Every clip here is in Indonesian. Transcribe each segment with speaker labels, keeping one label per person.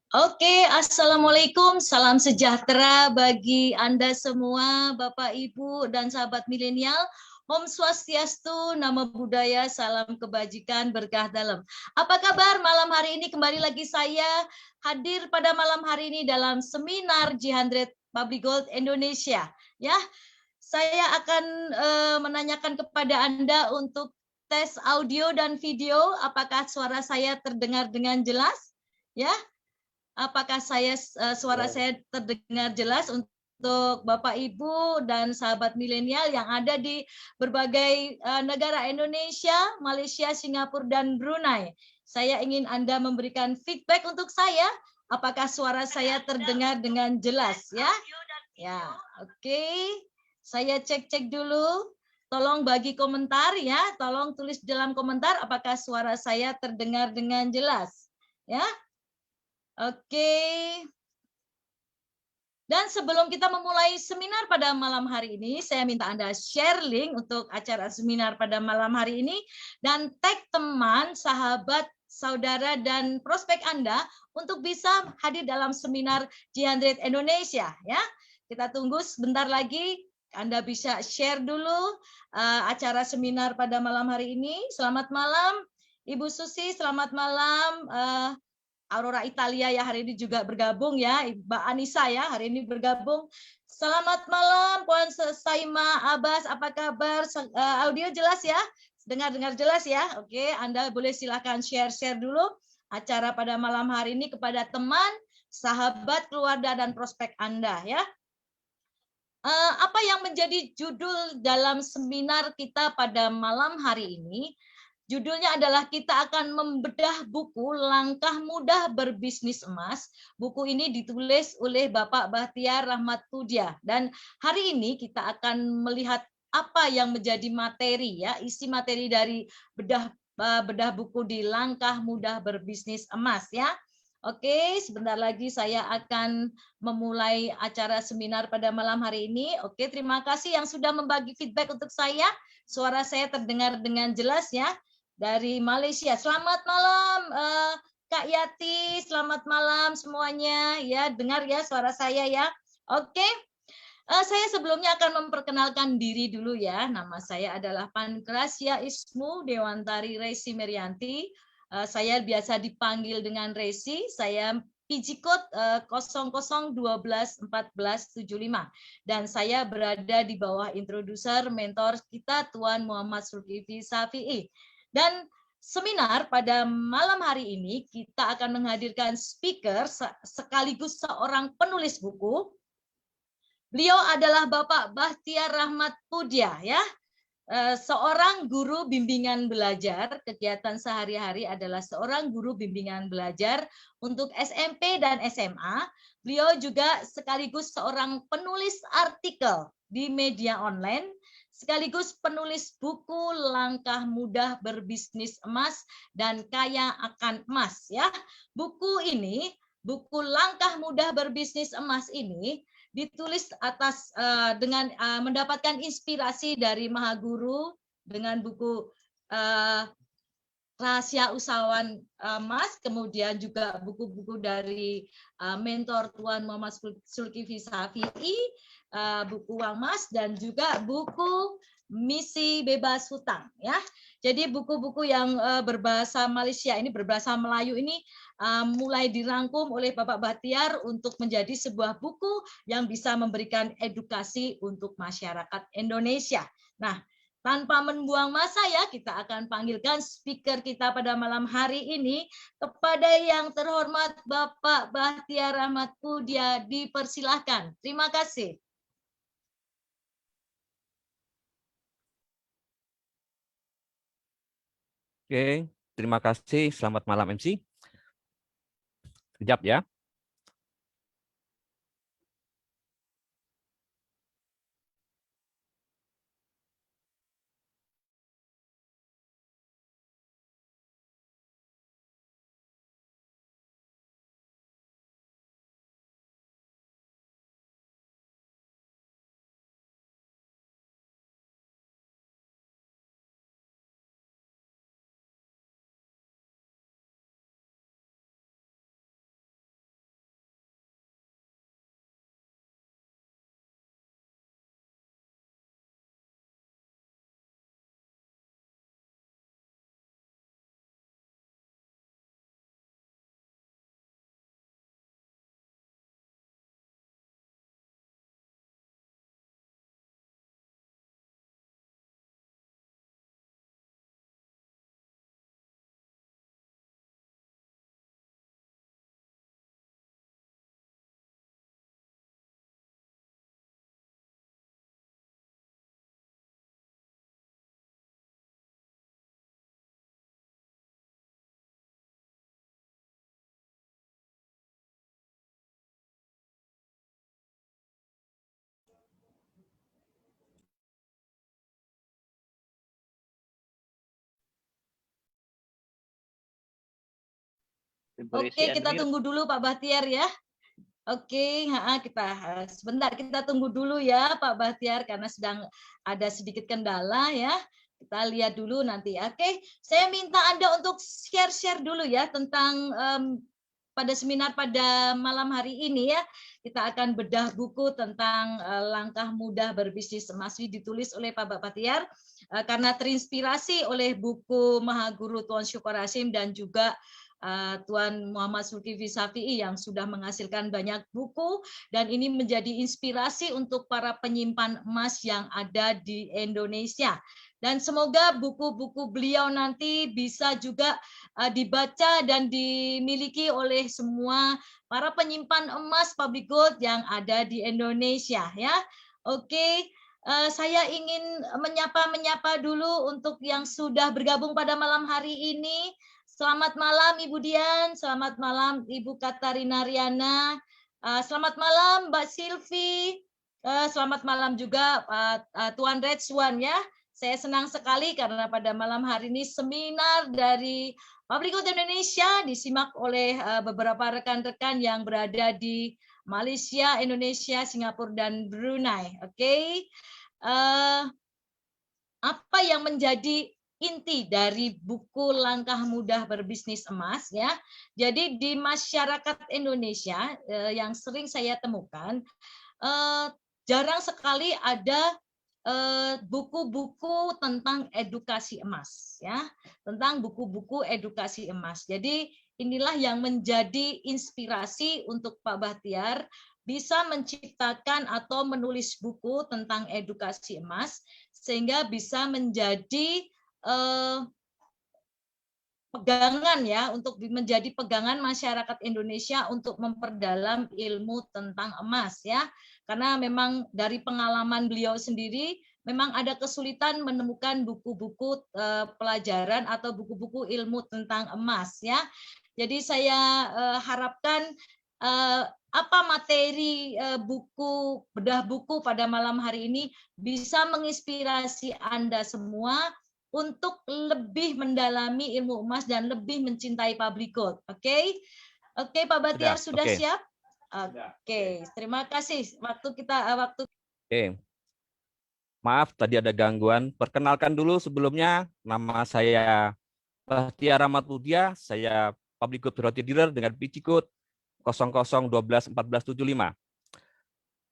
Speaker 1: Oke, Assalamualaikum. Salam sejahtera bagi Anda semua, Bapak, Ibu, dan sahabat milenial. Om Swastiastu, Namo Buddhaya, salam kebajikan, berkah dalam. Apa kabar malam hari ini? Kembali lagi saya hadir pada malam hari ini dalam seminar G100 Public Gold Indonesia. Ya, saya akan menanyakan kepada Anda untuk tes audio dan video. Apakah suara saya terdengar dengan jelas? Ya, apakah suara saya terdengar jelas untuk Bapak Ibu dan sahabat milenial yang ada di berbagai negara Indonesia, Malaysia, Singapura dan Brunei. Saya ingin Anda memberikan feedback untuk saya, apakah suara saya terdengar dengan jelas ya? Ya, oke. Saya cek-cek dulu. Tolong bagi komentar ya, tolong tulis dalam komentar apakah suara saya terdengar dengan jelas. Ya. Oke. Dan sebelum kita memulai seminar pada malam hari ini, saya minta Anda share link untuk acara seminar pada malam hari ini dan tag teman, sahabat, saudara, dan prospek Anda untuk bisa hadir dalam seminar G100 Indonesia. Ya, kita tunggu sebentar lagi. Anda bisa share dulu acara seminar pada malam hari ini. Selamat malam, Ibu Susi. Selamat malam, Aurora Italia ya hari ini juga bergabung ya, Mbak Anissa ya hari ini bergabung. Selamat malam Puan Saima Abbas, apa kabar? Audio jelas ya? Dengar jelas ya? Oke, Anda boleh silakan share dulu acara pada malam hari ini kepada teman, sahabat, keluarga dan prospek Anda ya. Apa yang menjadi judul dalam seminar kita pada malam hari ini? Judulnya adalah kita akan membedah buku Langkah Mudah Berbisnis Emas. Buku ini ditulis oleh Bapak Bahtiar Rahmat Pudia. Dan hari ini kita akan melihat apa yang menjadi materi ya, isi materi dari bedah buku di Langkah Mudah Berbisnis Emas ya. Oke, sebentar lagi saya akan memulai acara seminar pada malam hari ini. Oke, terima kasih yang sudah membagi feedback untuk saya. Suara saya terdengar dengan jelas ya dari Malaysia. Selamat malam Kak Yati, selamat malam semuanya. Ya, dengar ya suara saya ya. Oke. Saya sebelumnya akan memperkenalkan diri dulu ya. Nama saya adalah Pankrasia Ismu Dewantari Resi Merianti. Saya biasa dipanggil dengan Resi. Saya PG Code 00121475 dan saya berada di bawah introducer mentor kita Tuan Muhammad Zulkifli Safi'i. Dan seminar pada malam hari ini kita akan menghadirkan speaker sekaligus seorang penulis buku. Beliau adalah Bapak Bahtiar Rahmat Pudia ya. Seorang guru bimbingan belajar, kegiatan sehari-hari adalah seorang guru bimbingan belajar untuk SMP dan SMA. Beliau juga sekaligus seorang penulis artikel di media online, sekaligus penulis buku Langkah Mudah Berbisnis Emas dan Kaya Akan Emas ya. Buku ini, buku Langkah Mudah Berbisnis Emas ini ditulis atas dengan mendapatkan inspirasi dari Mahaguru dengan buku Rahasia Usahawan Emas, kemudian juga buku-buku dari mentor Tuan Muhammad Zulkifli Safi'i, buku Uang Emas dan juga buku Misi Bebas Hutang ya. Jadi buku-buku yang berbahasa Malaysia ini, berbahasa Melayu ini mulai dirangkum oleh Bapak Bahtiar untuk menjadi sebuah buku yang bisa memberikan edukasi untuk masyarakat Indonesia. Nah, tanpa membuang masa ya, kita akan panggilkan speaker kita pada malam hari ini kepada yang terhormat Bapak Bahtiar Rahmat Pudia, dipersilahkan. Terima kasih.
Speaker 2: Oke, terima kasih. Selamat malam MC. Sekejap ya.
Speaker 1: Oke, kita tunggu dulu Pak Bahtiar ya. Oke, kita sebentar kita tunggu dulu ya Pak Bahtiar karena sedang ada sedikit kendala ya. Kita lihat dulu nanti. Oke, saya minta Anda untuk share-share dulu ya tentang pada seminar pada malam hari ini ya. Kita akan bedah buku tentang langkah mudah berbisnis emas ditulis oleh Pak Bahtiar karena terinspirasi oleh buku Mahaguru Tuan Syukur Hasim dan juga Tuan Muhammad Zulkifli Syafi'i yang sudah menghasilkan banyak buku dan ini menjadi inspirasi untuk para penyimpan emas yang ada di Indonesia. Dan semoga buku-buku beliau nanti bisa juga dibaca dan dimiliki oleh semua para penyimpan emas public gold yang ada di Indonesia ya. Oke. Saya ingin menyapa dulu untuk yang sudah bergabung pada malam hari ini. Selamat malam Ibu Dian, selamat malam Ibu Katarina Riana, selamat malam Mbak Silvi, selamat malam juga Tuan Redzwan ya. Saya senang sekali karena pada malam hari ini seminar dari Public Gold Indonesia disimak oleh beberapa rekan-rekan yang berada di Malaysia, Indonesia, Singapura, dan Brunei. Oke. Apa yang menjadi inti dari buku Langkah Mudah Berbisnis Emas ya. Jadi di masyarakat Indonesia yang sering saya temukan jarang sekali ada buku-buku tentang edukasi emas ya, tentang buku-buku edukasi emas. Jadi inilah yang menjadi inspirasi untuk Pak Bahtiar bisa menciptakan atau menulis buku tentang edukasi emas sehingga bisa menjadi pegangan ya untuk menjadi pegangan masyarakat Indonesia untuk memperdalam ilmu tentang emas ya. Karena memang dari pengalaman beliau sendiri memang ada kesulitan menemukan buku-buku pelajaran atau buku-buku ilmu tentang emas ya. Jadi saya harapkan apa materi buku bedah buku pada malam hari ini bisa menginspirasi Anda semua untuk lebih mendalami ilmu emas dan lebih mencintai public gold. Oke, Pak Bahtiar sudah siap? Oke, terima kasih. Waktu.
Speaker 2: Oke. Maaf tadi ada gangguan. Perkenalkan dulu sebelumnya, nama saya Bahtiar Ahmad Ludia. Saya public gold priority dealer dengan PG code 00121475.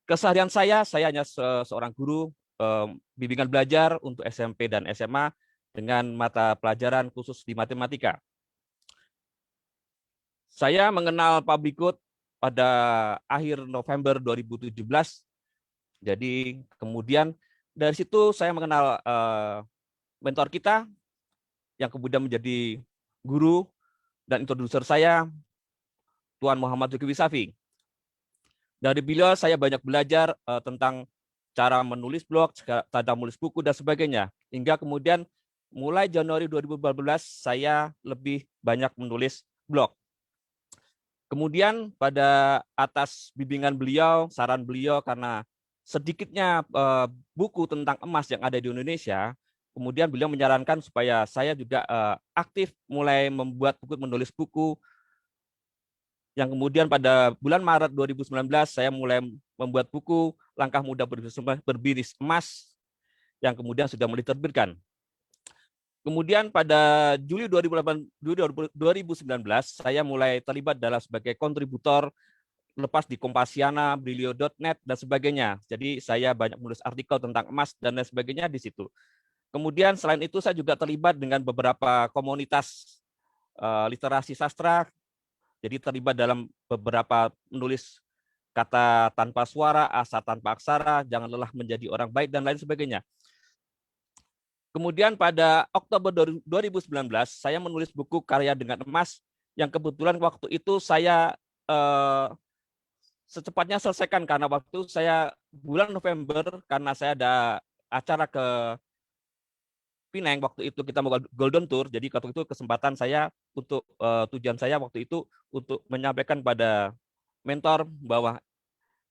Speaker 2: Keseharian saya hanya seorang guru bimbingan belajar untuk SMP dan SMA dengan mata pelajaran khusus di matematika. Saya mengenal public gold pada akhir November 2017. Jadi kemudian dari situ saya mengenal mentor kita yang kemudian menjadi guru dan introducer saya, Tuan Muhammad Zulkifli Syafi'i. Dari beliau saya banyak belajar tentang cara menulis blog, cara menulis buku dan sebagainya. Hingga kemudian mulai Januari 2014 saya lebih banyak menulis blog. Kemudian pada atas bimbingan beliau, saran beliau karena sedikitnya buku tentang emas yang ada di Indonesia, kemudian beliau menyarankan supaya saya juga aktif mulai membuat buku, menulis buku. Yang kemudian pada bulan Maret 2019 saya mulai membuat buku Langkah Mudah Berbisnis Emas yang kemudian sudah mulai diterbitkan. Kemudian pada Juli 2019 saya mulai terlibat dalam sebagai kontributor lepas di Kompasiana, Brilio.net dan sebagainya. Jadi saya banyak menulis artikel tentang emas dan lain sebagainya di situ. Kemudian selain itu saya juga terlibat dengan beberapa komunitas literasi sastra. Jadi terlibat dalam beberapa menulis kata tanpa suara, asa tanpa aksara, jangan lelah menjadi orang baik dan lain sebagainya. Kemudian pada Oktober 2019 saya menulis buku Karya dengan Emas yang kebetulan waktu itu saya secepatnya selesaikan karena waktu saya bulan November karena saya ada acara ke Pineng waktu itu kita mau Golden Tour, jadi waktu itu kesempatan saya untuk tujuan saya waktu itu untuk menyampaikan pada mentor bahwa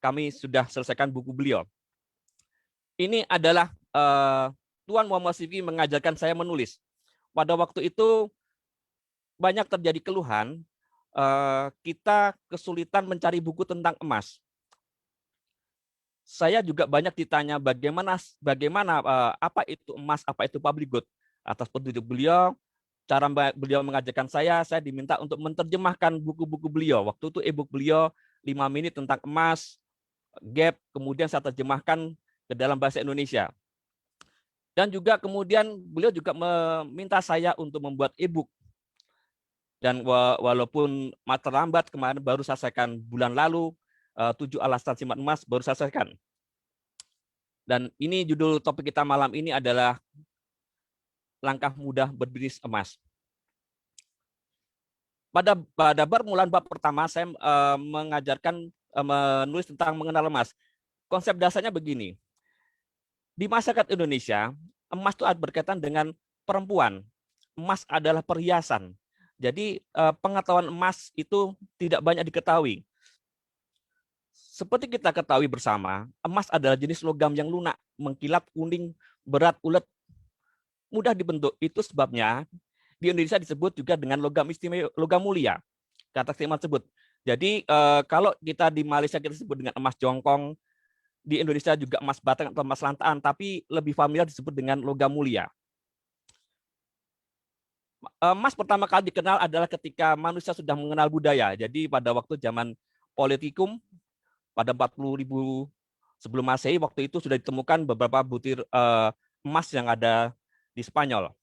Speaker 2: kami sudah selesaikan buku beliau. Ini adalah Tuan Muhammad Syafi'i mengajarkan saya menulis. Pada waktu itu banyak terjadi keluhan kita kesulitan mencari buku tentang emas. Saya juga banyak ditanya bagaimana apa itu emas, apa itu public good. Atas petunjuk beliau, cara beliau mengajarkan saya diminta untuk menerjemahkan buku-buku beliau. Waktu itu e-book beliau 5 menit tentang emas, gap, kemudian saya terjemahkan ke dalam bahasa Indonesia. Dan juga kemudian beliau juga meminta saya untuk membuat e-book. Dan walaupun terlambat, kemarin baru selesaikan bulan lalu, 7 alasan simpan emas baru selesaikan. Dan ini judul topik kita malam ini adalah langkah mudah berbisnis emas. Pada permulaan bab pertama saya mengajarkan menulis tentang mengenal emas. Konsep dasarnya begini. Di masyarakat Indonesia, emas itu berkaitan dengan perempuan. Emas adalah perhiasan. Jadi pengetahuan emas itu tidak banyak diketahui. Seperti kita ketahui bersama, emas adalah jenis logam yang lunak, mengkilap, kuning, berat, ulet, mudah dibentuk. Itu sebabnya di Indonesia disebut juga dengan logam istimewa, logam mulia. Kata istimewa tersebut. Jadi kalau kita di Malaysia kita sebut dengan emas jongkong, di Indonesia juga emas batang atau emas lantaan, tapi lebih familiar disebut dengan logam mulia. Emas pertama kali dikenal adalah ketika manusia sudah mengenal budaya. Jadi pada waktu zaman Politikum, pada 40.000 sebelum Masehi, waktu itu sudah ditemukan beberapa butir emas yang ada di Spanyol.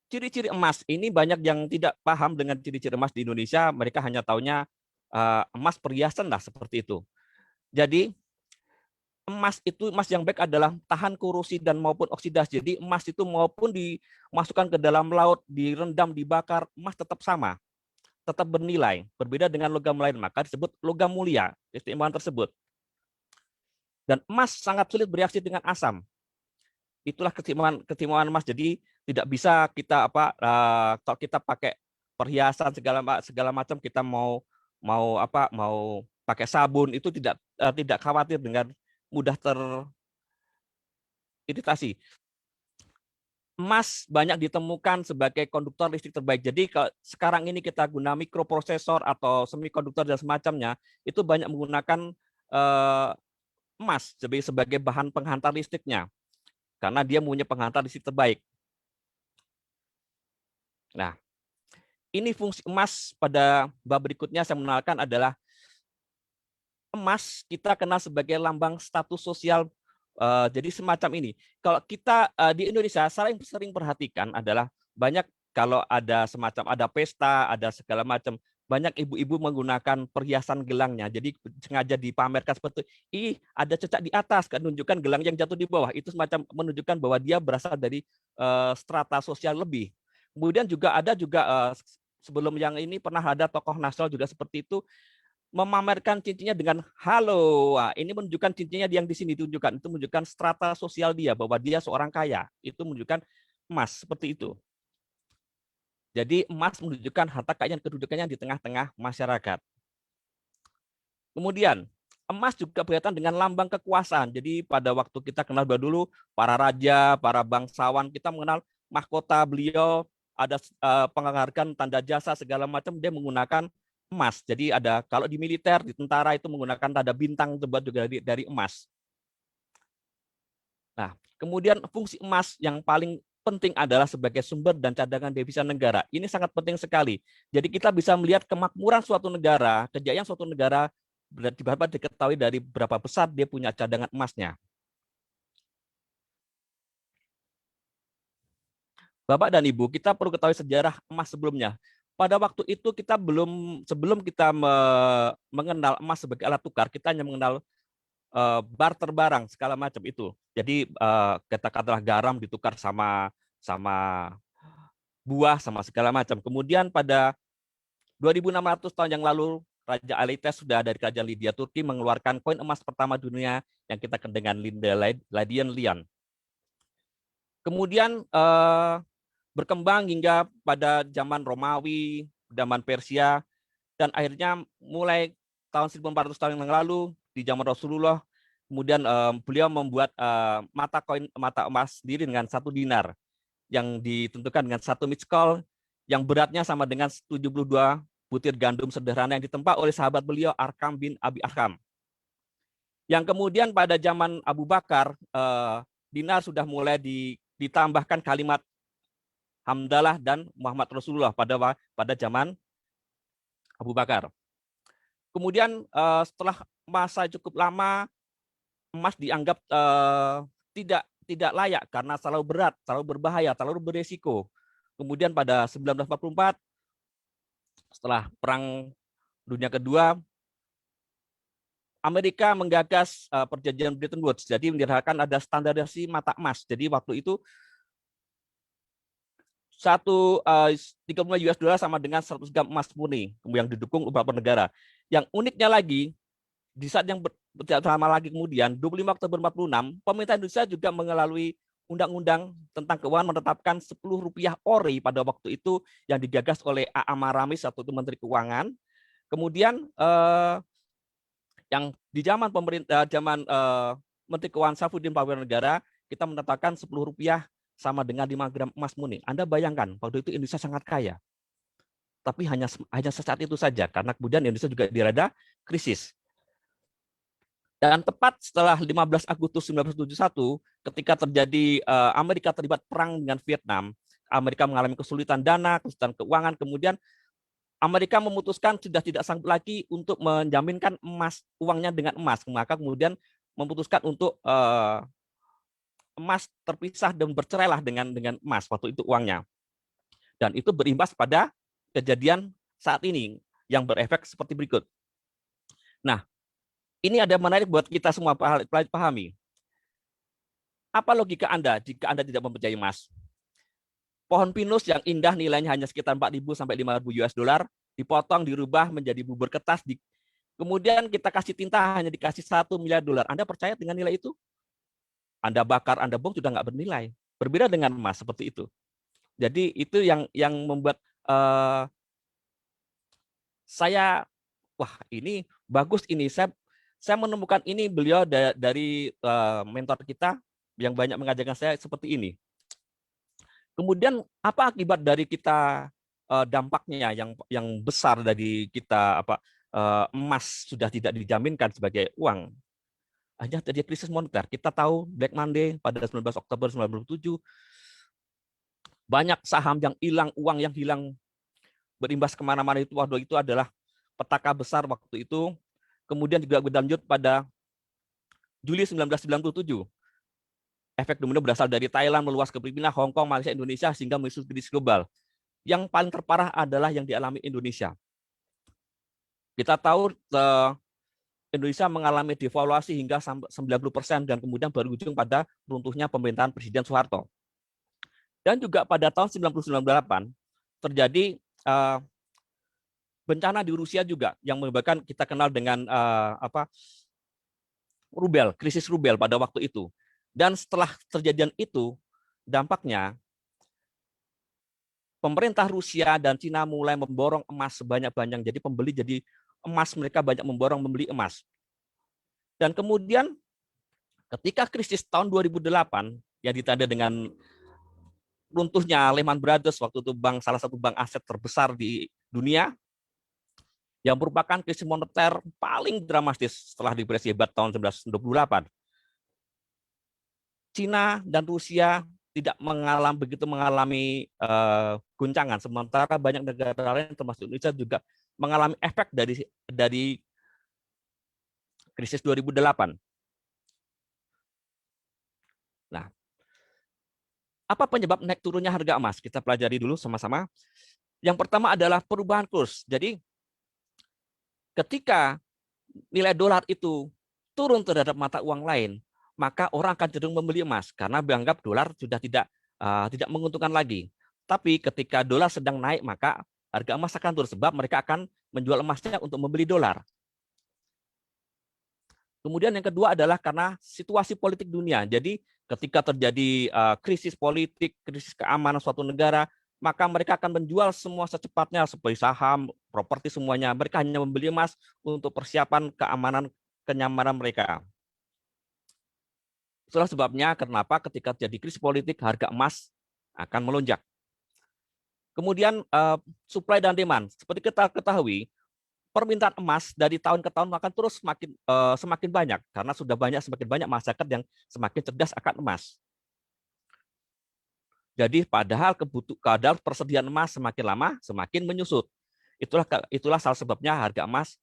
Speaker 2: Ciri-ciri emas ini banyak yang tidak paham dengan ciri-ciri emas di Indonesia. Mereka hanya taunya emas perhiasan lah seperti itu. Jadi emas yang baik adalah tahan korosi dan maupun oksidasi. Jadi emas itu maupun dimasukkan ke dalam laut, direndam, dibakar, emas tetap sama, tetap bernilai. Berbeda dengan logam lain, maka disebut logam mulia, keistimewaan tersebut. Dan emas sangat sulit bereaksi dengan asam. Itulah keistimewaan emas. Jadi tidak bisa kita kalau kita pakai perhiasan segala macam, kita mau pakai sabun itu tidak khawatir dengan mudah teriritasi. Emas banyak ditemukan sebagai konduktor listrik terbaik. Jadi sekarang ini kita guna mikroprosesor atau semikonduktor dan semacamnya, itu banyak menggunakan emas sebagai bahan penghantar listriknya. Karena dia punya penghantar listrik terbaik. Nah, ini fungsi emas pada bab berikutnya saya mengenalkan adalah emas kita kenal sebagai lambang status sosial. Jadi semacam ini. Kalau kita di Indonesia sering perhatikan adalah banyak kalau ada pesta, ada segala macam, banyak ibu-ibu menggunakan perhiasan gelangnya. Jadi sengaja dipamerkan seperti ada cecak di atas, kan menunjukkan gelang yang jatuh di bawah. Itu semacam menunjukkan bahwa dia berasal dari strata sosial lebih. Kemudian juga ada sebelum yang ini pernah ada tokoh nasional juga seperti itu, memamerkan cincinnya dengan halo. Wah, ini menunjukkan cincinnya yang di sini ditunjukkan. Itu menunjukkan strata sosial dia, bahwa dia seorang kaya. Itu menunjukkan emas seperti itu. Jadi emas menunjukkan harta kekayaan kedudukannya di tengah-tengah masyarakat. Kemudian emas juga berkaitan dengan lambang kekuasaan. Jadi pada waktu kita kenal dulu para raja, para bangsawan, kita mengenal mahkota beliau, ada penghargaan tanda jasa segala macam, dia menggunakan emas. Jadi ada kalau di militer, di tentara itu menggunakan tanda bintang terbuat juga dari emas. Nah, kemudian fungsi emas yang paling penting adalah sebagai sumber dan cadangan devisa negara. Ini sangat penting sekali. Jadi kita bisa melihat kemakmuran suatu negara, kejayaan suatu negara dapat diketahui dari berapa besar dia punya cadangan emasnya. Bapak dan Ibu, kita perlu ketahui sejarah emas sebelumnya. Pada waktu itu kita sebelum kita mengenal emas sebagai alat tukar, kita hanya mengenal barter barang segala macam itu. Jadi katakanlah garam ditukar sama buah sama segala macam. Kemudian pada 2600 tahun yang lalu, Raja Aleites sudah dari kerajaan Lydia Turki mengeluarkan koin emas pertama dunia yang kita kenal dengan Lydian Lian. Kemudian berkembang hingga pada zaman Romawi, zaman Persia, dan akhirnya mulai tahun 1400 tahun yang lalu di zaman Rasulullah, kemudian beliau membuat mata emas sendiri dengan 1 dinar yang ditentukan dengan 1 miskol yang beratnya sama dengan 72 butir gandum sederhana yang ditempa oleh sahabat beliau Arkam bin Abi Arkam. Yang kemudian pada zaman Abu Bakar, dinar sudah mulai ditambahkan kalimat Hamdalah dan Muhammad Rasulullah pada zaman Abu Bakar. Kemudian setelah masa cukup lama, emas dianggap tidak layak karena terlalu berat, terlalu berbahaya, terlalu beresiko. Kemudian pada 1944, setelah Perang Dunia Kedua, Amerika menggagas perjanjian Bretton Woods. Jadi mendirikan ada standarisasi mata emas. Jadi waktu itu 30 US dollar sama dengan 100 gram emas murni yang didukung beberapa negara. Yang uniknya lagi, di saat yang tidak lama lagi kemudian, 25 Oktober 46, pemerintah Indonesia juga melalui undang-undang tentang keuangan menetapkan 10 rupiah ori pada waktu itu yang digagas oleh A.A. Maramis, satu itu Menteri Keuangan. Kemudian yang di zaman Menteri Keuangan Saifuddin Prawiranegara, kita menetapkan 10 rupiah sama dengan 5 gram emas murni. Anda bayangkan, waktu itu Indonesia sangat kaya. Tapi hanya sesaat itu saja, karena kemudian Indonesia juga dilanda krisis. Dan tepat setelah 15 Agustus 1971, ketika terjadi Amerika terlibat perang dengan Vietnam, Amerika mengalami kesulitan dana, kesulitan keuangan, kemudian Amerika memutuskan sudah tidak sanggup lagi untuk menjaminkan uangnya dengan emas, maka kemudian memutuskan untuk emas terpisah dan bercerailah dengan emas waktu itu uangnya. Dan itu berimbas pada kejadian saat ini yang berefek seperti berikut. Nah, ini ada menarik buat kita semua pahami. Apa logika Anda jika Anda tidak mempercayai emas? Pohon pinus yang indah nilainya hanya sekitar 4.000 sampai 5.000 US dollar, dipotong, dirubah menjadi bubur kertas, kemudian kita kasih tinta hanya dikasih 1 miliar dolar. Anda percaya dengan nilai itu? Anda bakar, Anda bong sudah nggak bernilai. Berbeda dengan emas seperti itu. Jadi itu yang membuat saya, wah ini bagus ini. Saya menemukan ini beliau dari mentor kita yang banyak mengajarkan saya seperti ini. Kemudian apa akibat dari kita dampaknya yang besar dari kita emas sudah tidak dijaminkan sebagai uang. Hanya terjadi krisis moneter. Kita tahu Black Monday pada 19 Oktober 1997, banyak saham yang hilang, uang yang hilang, berimbas kemana-mana itu. Waktu itu adalah petaka besar waktu itu. Kemudian juga berlanjut pada Juli 1997. Efek domino berasal dari Thailand, meluas ke Filipina, Hong Kong, Malaysia, Indonesia, sehingga memicu krisis global. Yang paling terparah adalah yang dialami Indonesia. Kita tahu Indonesia mengalami devaluasi hingga 90% dan kemudian berujung pada runtuhnya pemerintahan Presiden Soeharto. Dan juga pada tahun 1998 terjadi bencana di Rusia juga yang menyebabkan kita kenal dengan rubel, krisis rubel pada waktu itu. Dan setelah kejadian itu, dampaknya pemerintah Rusia dan Cina mulai memborong emas sebanyak-banyak. Jadi pembeli jadi emas, mereka banyak membeli emas. Dan kemudian ketika krisis tahun 2008 yang ditanda dengan runtuhnya Lehman Brothers, waktu itu salah satu bank aset terbesar di dunia, yang merupakan krisis moneter paling dramatis setelah depresi hebat tahun 1928. Cina dan Rusia tidak mengalami guncangan, sementara banyak negara lain termasuk Indonesia juga mengalami efek dari krisis 2008. Nah, apa penyebab naik turunnya harga emas? Kita pelajari dulu sama-sama. Yang pertama adalah perubahan kurs. Jadi ketika nilai dolar itu turun terhadap mata uang lain, maka orang akan cenderung membeli emas karena dianggap dolar sudah tidak menguntungkan lagi. Tapi ketika dolar sedang naik, maka harga emas akan turun sebab mereka akan menjual emasnya untuk membeli dolar. Kemudian yang kedua adalah karena situasi politik dunia. Jadi ketika terjadi krisis politik, krisis keamanan suatu negara, maka mereka akan menjual semua secepatnya seperti saham, properti semuanya. Mereka hanya membeli emas untuk persiapan keamanan, kenyamanan mereka. Itulah sebabnya kenapa ketika terjadi krisis politik, harga emas akan melonjak. Kemudian supply dan demand. Seperti kita ketahui, permintaan emas dari tahun ke tahun akan terus semakin banyak karena sudah semakin banyak masyarakat yang semakin cerdas akan emas. Jadi padahal kadar persediaan emas semakin lama semakin menyusut. Itulah salah sebabnya harga emas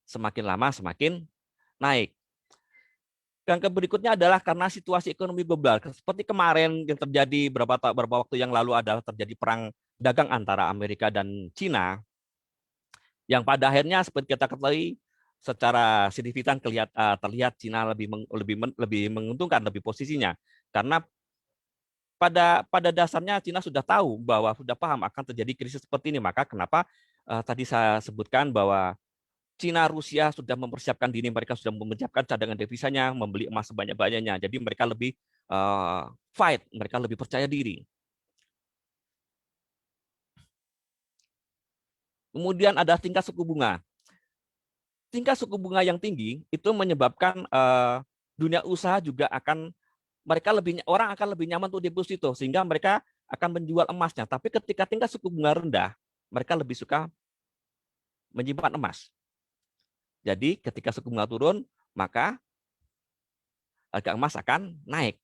Speaker 2: semakin lama semakin naik. Yang berikutnya adalah karena situasi ekonomi global. Seperti kemarin yang terjadi beberapa waktu yang lalu adalah terjadi perang dagang antara Amerika dan Cina, yang pada akhirnya seperti kita ketahui secara signifikan terlihat Cina lebih menguntungkan lebih posisinya, karena pada dasarnya Cina sudah tahu bahwa sudah paham akan terjadi krisis seperti ini. Maka kenapa tadi saya sebutkan bahwa Cina, Rusia sudah mempersiapkan diri, mereka sudah mempersiapkan cadangan devisanya, membeli emas sebanyak-banyaknya. Jadi mereka lebih fight, mereka lebih percaya diri. Kemudian ada tingkat suku bunga. Tingkat suku bunga yang tinggi itu menyebabkan dunia usaha juga orang akan lebih nyaman untuk deposito, sehingga mereka akan menjual emasnya. Tapi ketika tingkat suku bunga rendah, mereka lebih suka menyimpan emas. Jadi ketika suku bunga turun, maka harga emas akan naik.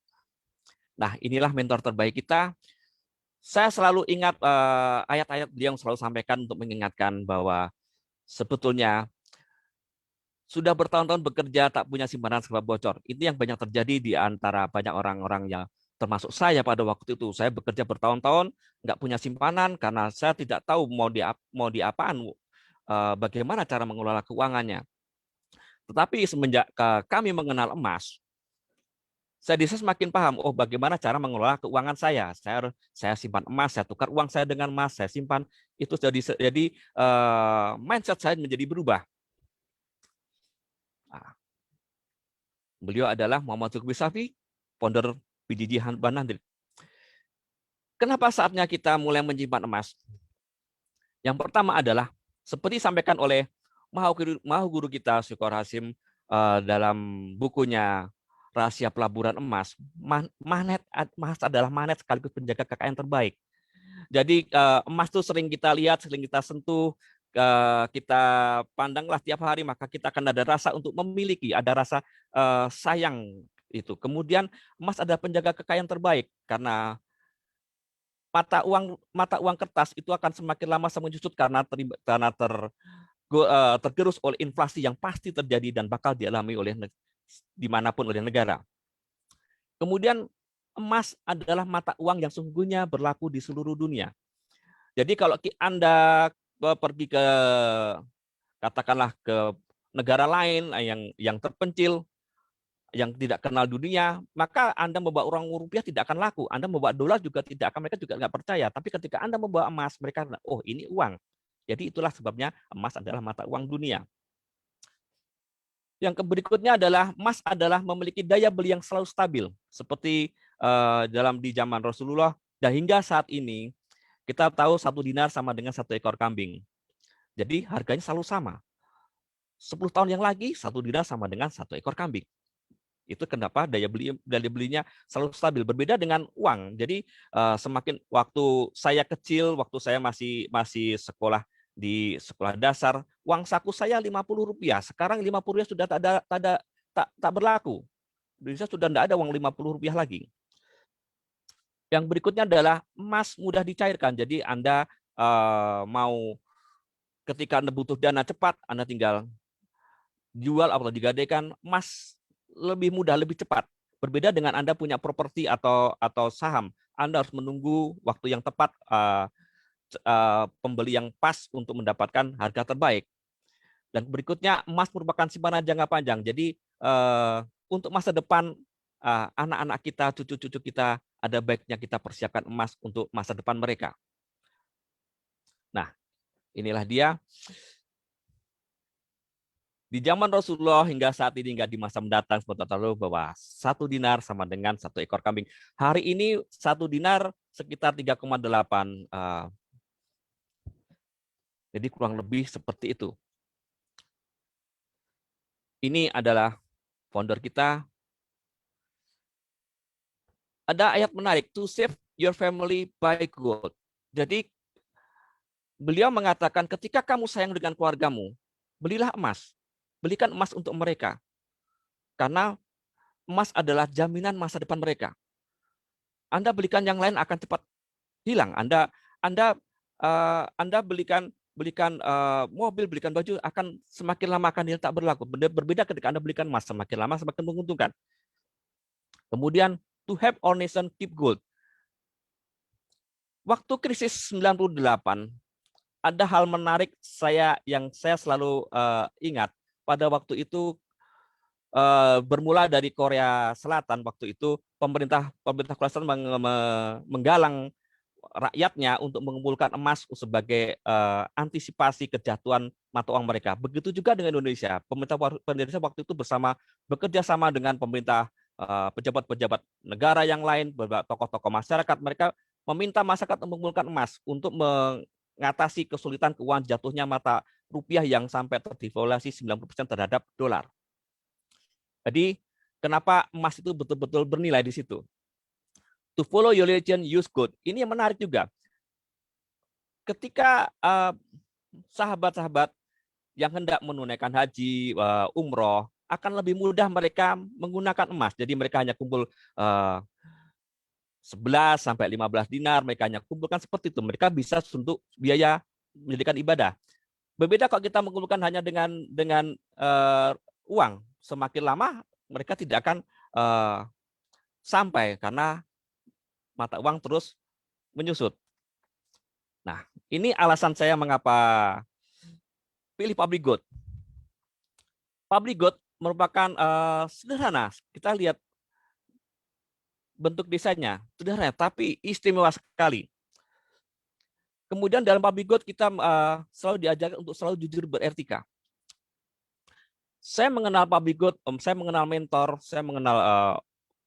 Speaker 2: Nah, inilah mentor terbaik kita. Saya selalu ingat ayat-ayat beliau yang selalu sampaikan untuk mengingatkan bahwa sebetulnya sudah bertahun-tahun bekerja tak punya simpanan sebab bocor. Ini yang banyak terjadi di antara banyak orang-orang yang termasuk saya pada waktu itu. Saya bekerja bertahun-tahun nggak punya simpanan karena saya tidak tahu mau diapaan, bagaimana cara mengelola keuangannya. Tetapi semenjak kami mengenal emas, saya semakin paham, oh bagaimana cara mengelola keuangan saya. Saya simpan emas, saya tukar uang saya dengan emas, saya simpan. Itu jadi mindset saya menjadi berubah. Nah, beliau adalah Muhammad Zulkifli Safi, founder PJJ Banandri. Kenapa saatnya kita mulai menyimpan emas? Yang pertama adalah seperti disampaikan oleh Maha Guru kita Syukor Hasim dalam bukunya Rahasia Pelaburan Emas. Emas adalah magnet sekaligus penjaga kekayaan terbaik. Jadi emas itu sering kita lihat, sering kita sentuh, kita pandanglah tiap hari, maka kita akan ada rasa untuk memiliki, ada rasa sayang itu. Kemudian emas adalah penjaga kekayaan terbaik karena mata uang kertas itu akan semakin lama semakin menyusut karena tergerus oleh inflasi yang pasti terjadi dan bakal dialami oleh dimanapun oleh negara. Kemudian emas adalah mata uang yang sesungguhnya berlaku di seluruh dunia. Jadi kalau Anda pergi ke katakanlah ke negara lain yang terpencil, yang tidak kenal dunia, maka Anda membawa uang rupiah tidak akan laku. Anda membawa dolar juga tidak akan, mereka juga nggak percaya. Tapi ketika Anda membawa emas, mereka, oh ini uang. Jadi itulah sebabnya emas adalah mata uang dunia. Yang berikutnya adalah emas adalah memiliki daya beli yang selalu stabil. Seperti di zaman Rasulullah, dan hingga saat ini, kita tahu 1 dinar sama dengan 1 ekor kambing. Jadi harganya selalu sama. 10 tahun yang lagi, 1 dinar sama dengan 1 ekor kambing. Itu kenapa daya belinya selalu stabil, berbeda dengan uang. Jadi semakin waktu saya kecil, waktu saya masih sekolah di sekolah dasar, uang saku saya Rp50. Sekarang Rp50 sudah tak berlaku. Di Indonesia sudah tidak ada uang Rp50 lagi. Yang berikutnya adalah emas mudah dicairkan. Jadi Anda mau ketika Anda butuh dana cepat, Anda tinggal jual atau digadaikan. Emas lebih mudah, lebih cepat. Berbeda dengan Anda punya properti atau saham, Anda harus menunggu waktu yang tepat, pembeli yang pas untuk mendapatkan harga terbaik. Dan berikutnya, emas merupakan simpanan jangka panjang. Jadi untuk masa depan anak-anak kita, cucu-cucu kita, ada baiknya kita persiapkan emas untuk masa depan mereka. Nah, inilah dia. Di zaman Rasulullah hingga saat ini, hingga di masa mendatang seperti lalu, bahwa 1 dinar sama dengan 1 ekor kambing. Hari ini 1 dinar sekitar 3,8. Jadi kurang lebih seperti itu. Ini adalah founder kita. Ada ayat menarik, to save your family by gold. Jadi beliau mengatakan ketika kamu sayang dengan keluargamu, belilah emas. Belikan emas untuk mereka. Karena emas adalah jaminan masa depan mereka. Anda belikan yang lain akan cepat hilang. Anda belikan mobil, belikan baju akan semakin lama akan tak berlaku. Berbeda ketika Anda belikan emas, semakin lama semakin menguntungkan. Kemudian to have our nation keep gold. Waktu krisis 98 ada hal menarik yang saya selalu ingat. Pada waktu itu bermula dari Korea Selatan, waktu itu pemerintah Korea Selatan menggalang rakyatnya untuk mengumpulkan emas sebagai antisipasi kejatuhan mata uang mereka. Begitu juga dengan Indonesia. Pemerintah Indonesia waktu itu bekerja sama dengan pemerintah, pejabat-pejabat negara yang lain, tokoh-tokoh masyarakat. Mereka meminta masyarakat mengumpulkan emas untuk mengatasi kesulitan keuangan jatuhnya mata rupiah yang sampai terdevaluasi 90% terhadap dolar. Jadi kenapa emas itu betul-betul bernilai di situ? To follow your religion, use gold. Ini yang menarik juga. Ketika sahabat-sahabat yang hendak menunaikan haji, umroh, akan lebih mudah mereka menggunakan emas. Jadi mereka hanya kumpul 11 sampai 15 dinar, mereka hanya kumpulkan seperti itu. Mereka bisa untuk biaya menjadikan ibadah. Berbeda kalau kita mengumpulkan hanya dengan uang. Semakin lama mereka tidak akan sampai karena mata uang terus menyusut. Nah, ini alasan saya mengapa pilih public good. Public good merupakan sederhana. Kita lihat bentuk desainnya, sederhana, tapi istimewa sekali. Kemudian dalam public good kita selalu diajarkan untuk selalu jujur beretika. Saya mengenal public good, saya mengenal mentor, saya mengenal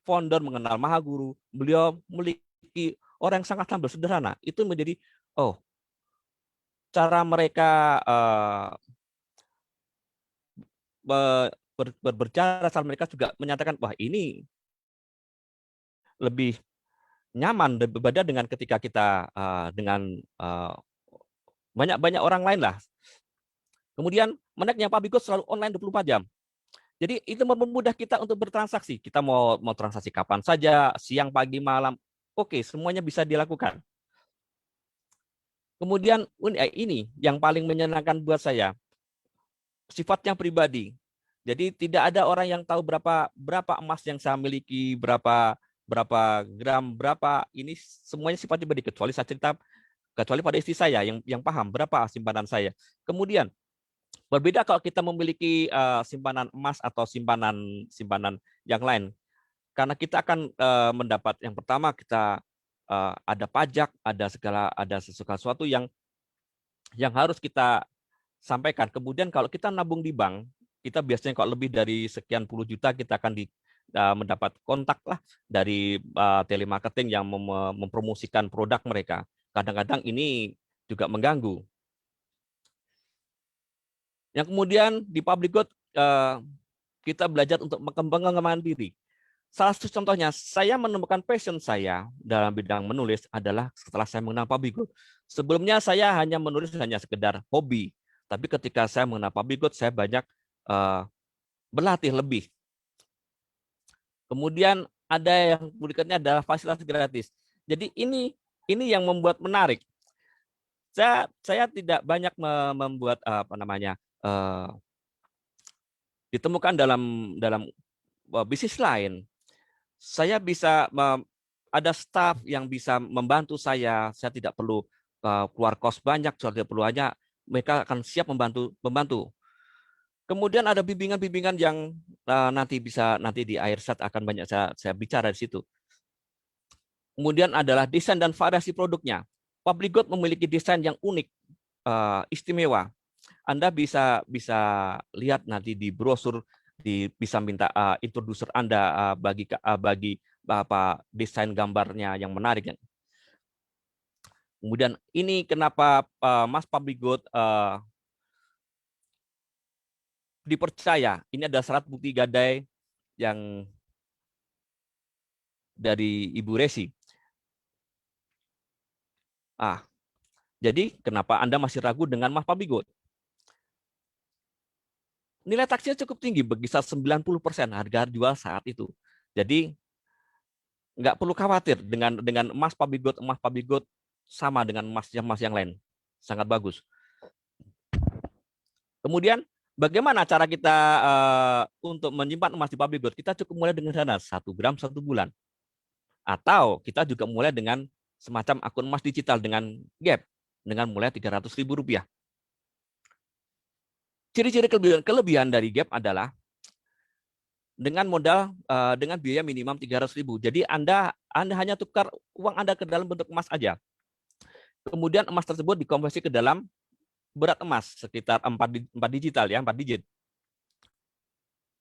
Speaker 2: founder, mengenal Mahaguru. Beliau memiliki orang yang sangat humble, sederhana. Itu menjadi, cara mereka berbicara, asal mereka juga menyatakan, wah ini lebih nyaman berbeda dengan ketika kita dengan banyak orang lain lah. Kemudian menariknya public good selalu online 24 jam. Jadi itu mempermudah kita untuk bertransaksi. Kita mau transaksi kapan saja, siang, pagi, malam. Oke, semuanya bisa dilakukan. Kemudian ini yang paling menyenangkan buat saya, sifatnya pribadi. Jadi tidak ada orang yang tahu berapa emas yang saya miliki, berapa gram, berapa ini semuanya sifatnya pribadi, kecuali pada istri saya yang paham berapa simpanan saya. Kemudian berbeda kalau kita memiliki simpanan emas atau simpanan yang lain. Karena kita akan mendapat, yang pertama kita ada pajak, ada sesuatu yang harus kita sampaikan. Kemudian kalau kita nabung di bank, kita biasanya kalau lebih dari sekian puluh juta kita akan mendapat kontak lah dari telemarketing yang mempromosikan produk mereka. Kadang-kadang ini juga mengganggu. Yang kemudian di public good kita belajar untuk mengembangkan diri. Salah satu contohnya, saya menemukan passion saya dalam bidang menulis adalah setelah saya mengenal public good. Sebelumnya saya hanya menulis hanya sekedar hobi, tapi ketika saya mengenal public good, saya banyak berlatih lebih. Kemudian ada yang berikutnya adalah fasilitas gratis. Jadi ini yang membuat menarik. Saya tidak banyak membuat ditemukan dalam bisnis lain. Saya bisa ada staff yang bisa membantu saya tidak perlu keluar kos banyak, saya tidak perlu, hanya mereka akan siap membantu. Kemudian ada bimbingan-bimbingan yang nanti di akhir set akan banyak saya bicara di situ. Kemudian adalah desain dan variasi produknya. Public good memiliki desain yang unik, istimewa. Anda bisa lihat nanti di brosur, bisa minta introducer Anda bagi desain gambarnya yang menarik. Kemudian ini kenapa Mas Public Good dipercaya. Ini ada syarat bukti gadai yang dari Ibu Resi. Jadi kenapa Anda masih ragu dengan emas public gold? Nilai taksinya cukup tinggi, berkisar 90% harga jual saat itu. Jadi nggak perlu khawatir dengan emas public gold sama dengan emas yang lain, sangat bagus. Kemudian bagaimana cara kita untuk menyimpan emas di public gold? Kita cukup mulai dengan dana 1 gram 1 bulan, atau kita juga mulai dengan semacam akun emas digital dengan Gap dengan mulai Rp300.000. Ciri-ciri kelebihan dari Gap adalah dengan modal dengan biaya minimum 300.000. Jadi Anda hanya tukar uang Anda ke dalam bentuk emas aja. Kemudian emas tersebut dikonversi ke dalam berat emas sekitar 4 digital ya, 4 digit.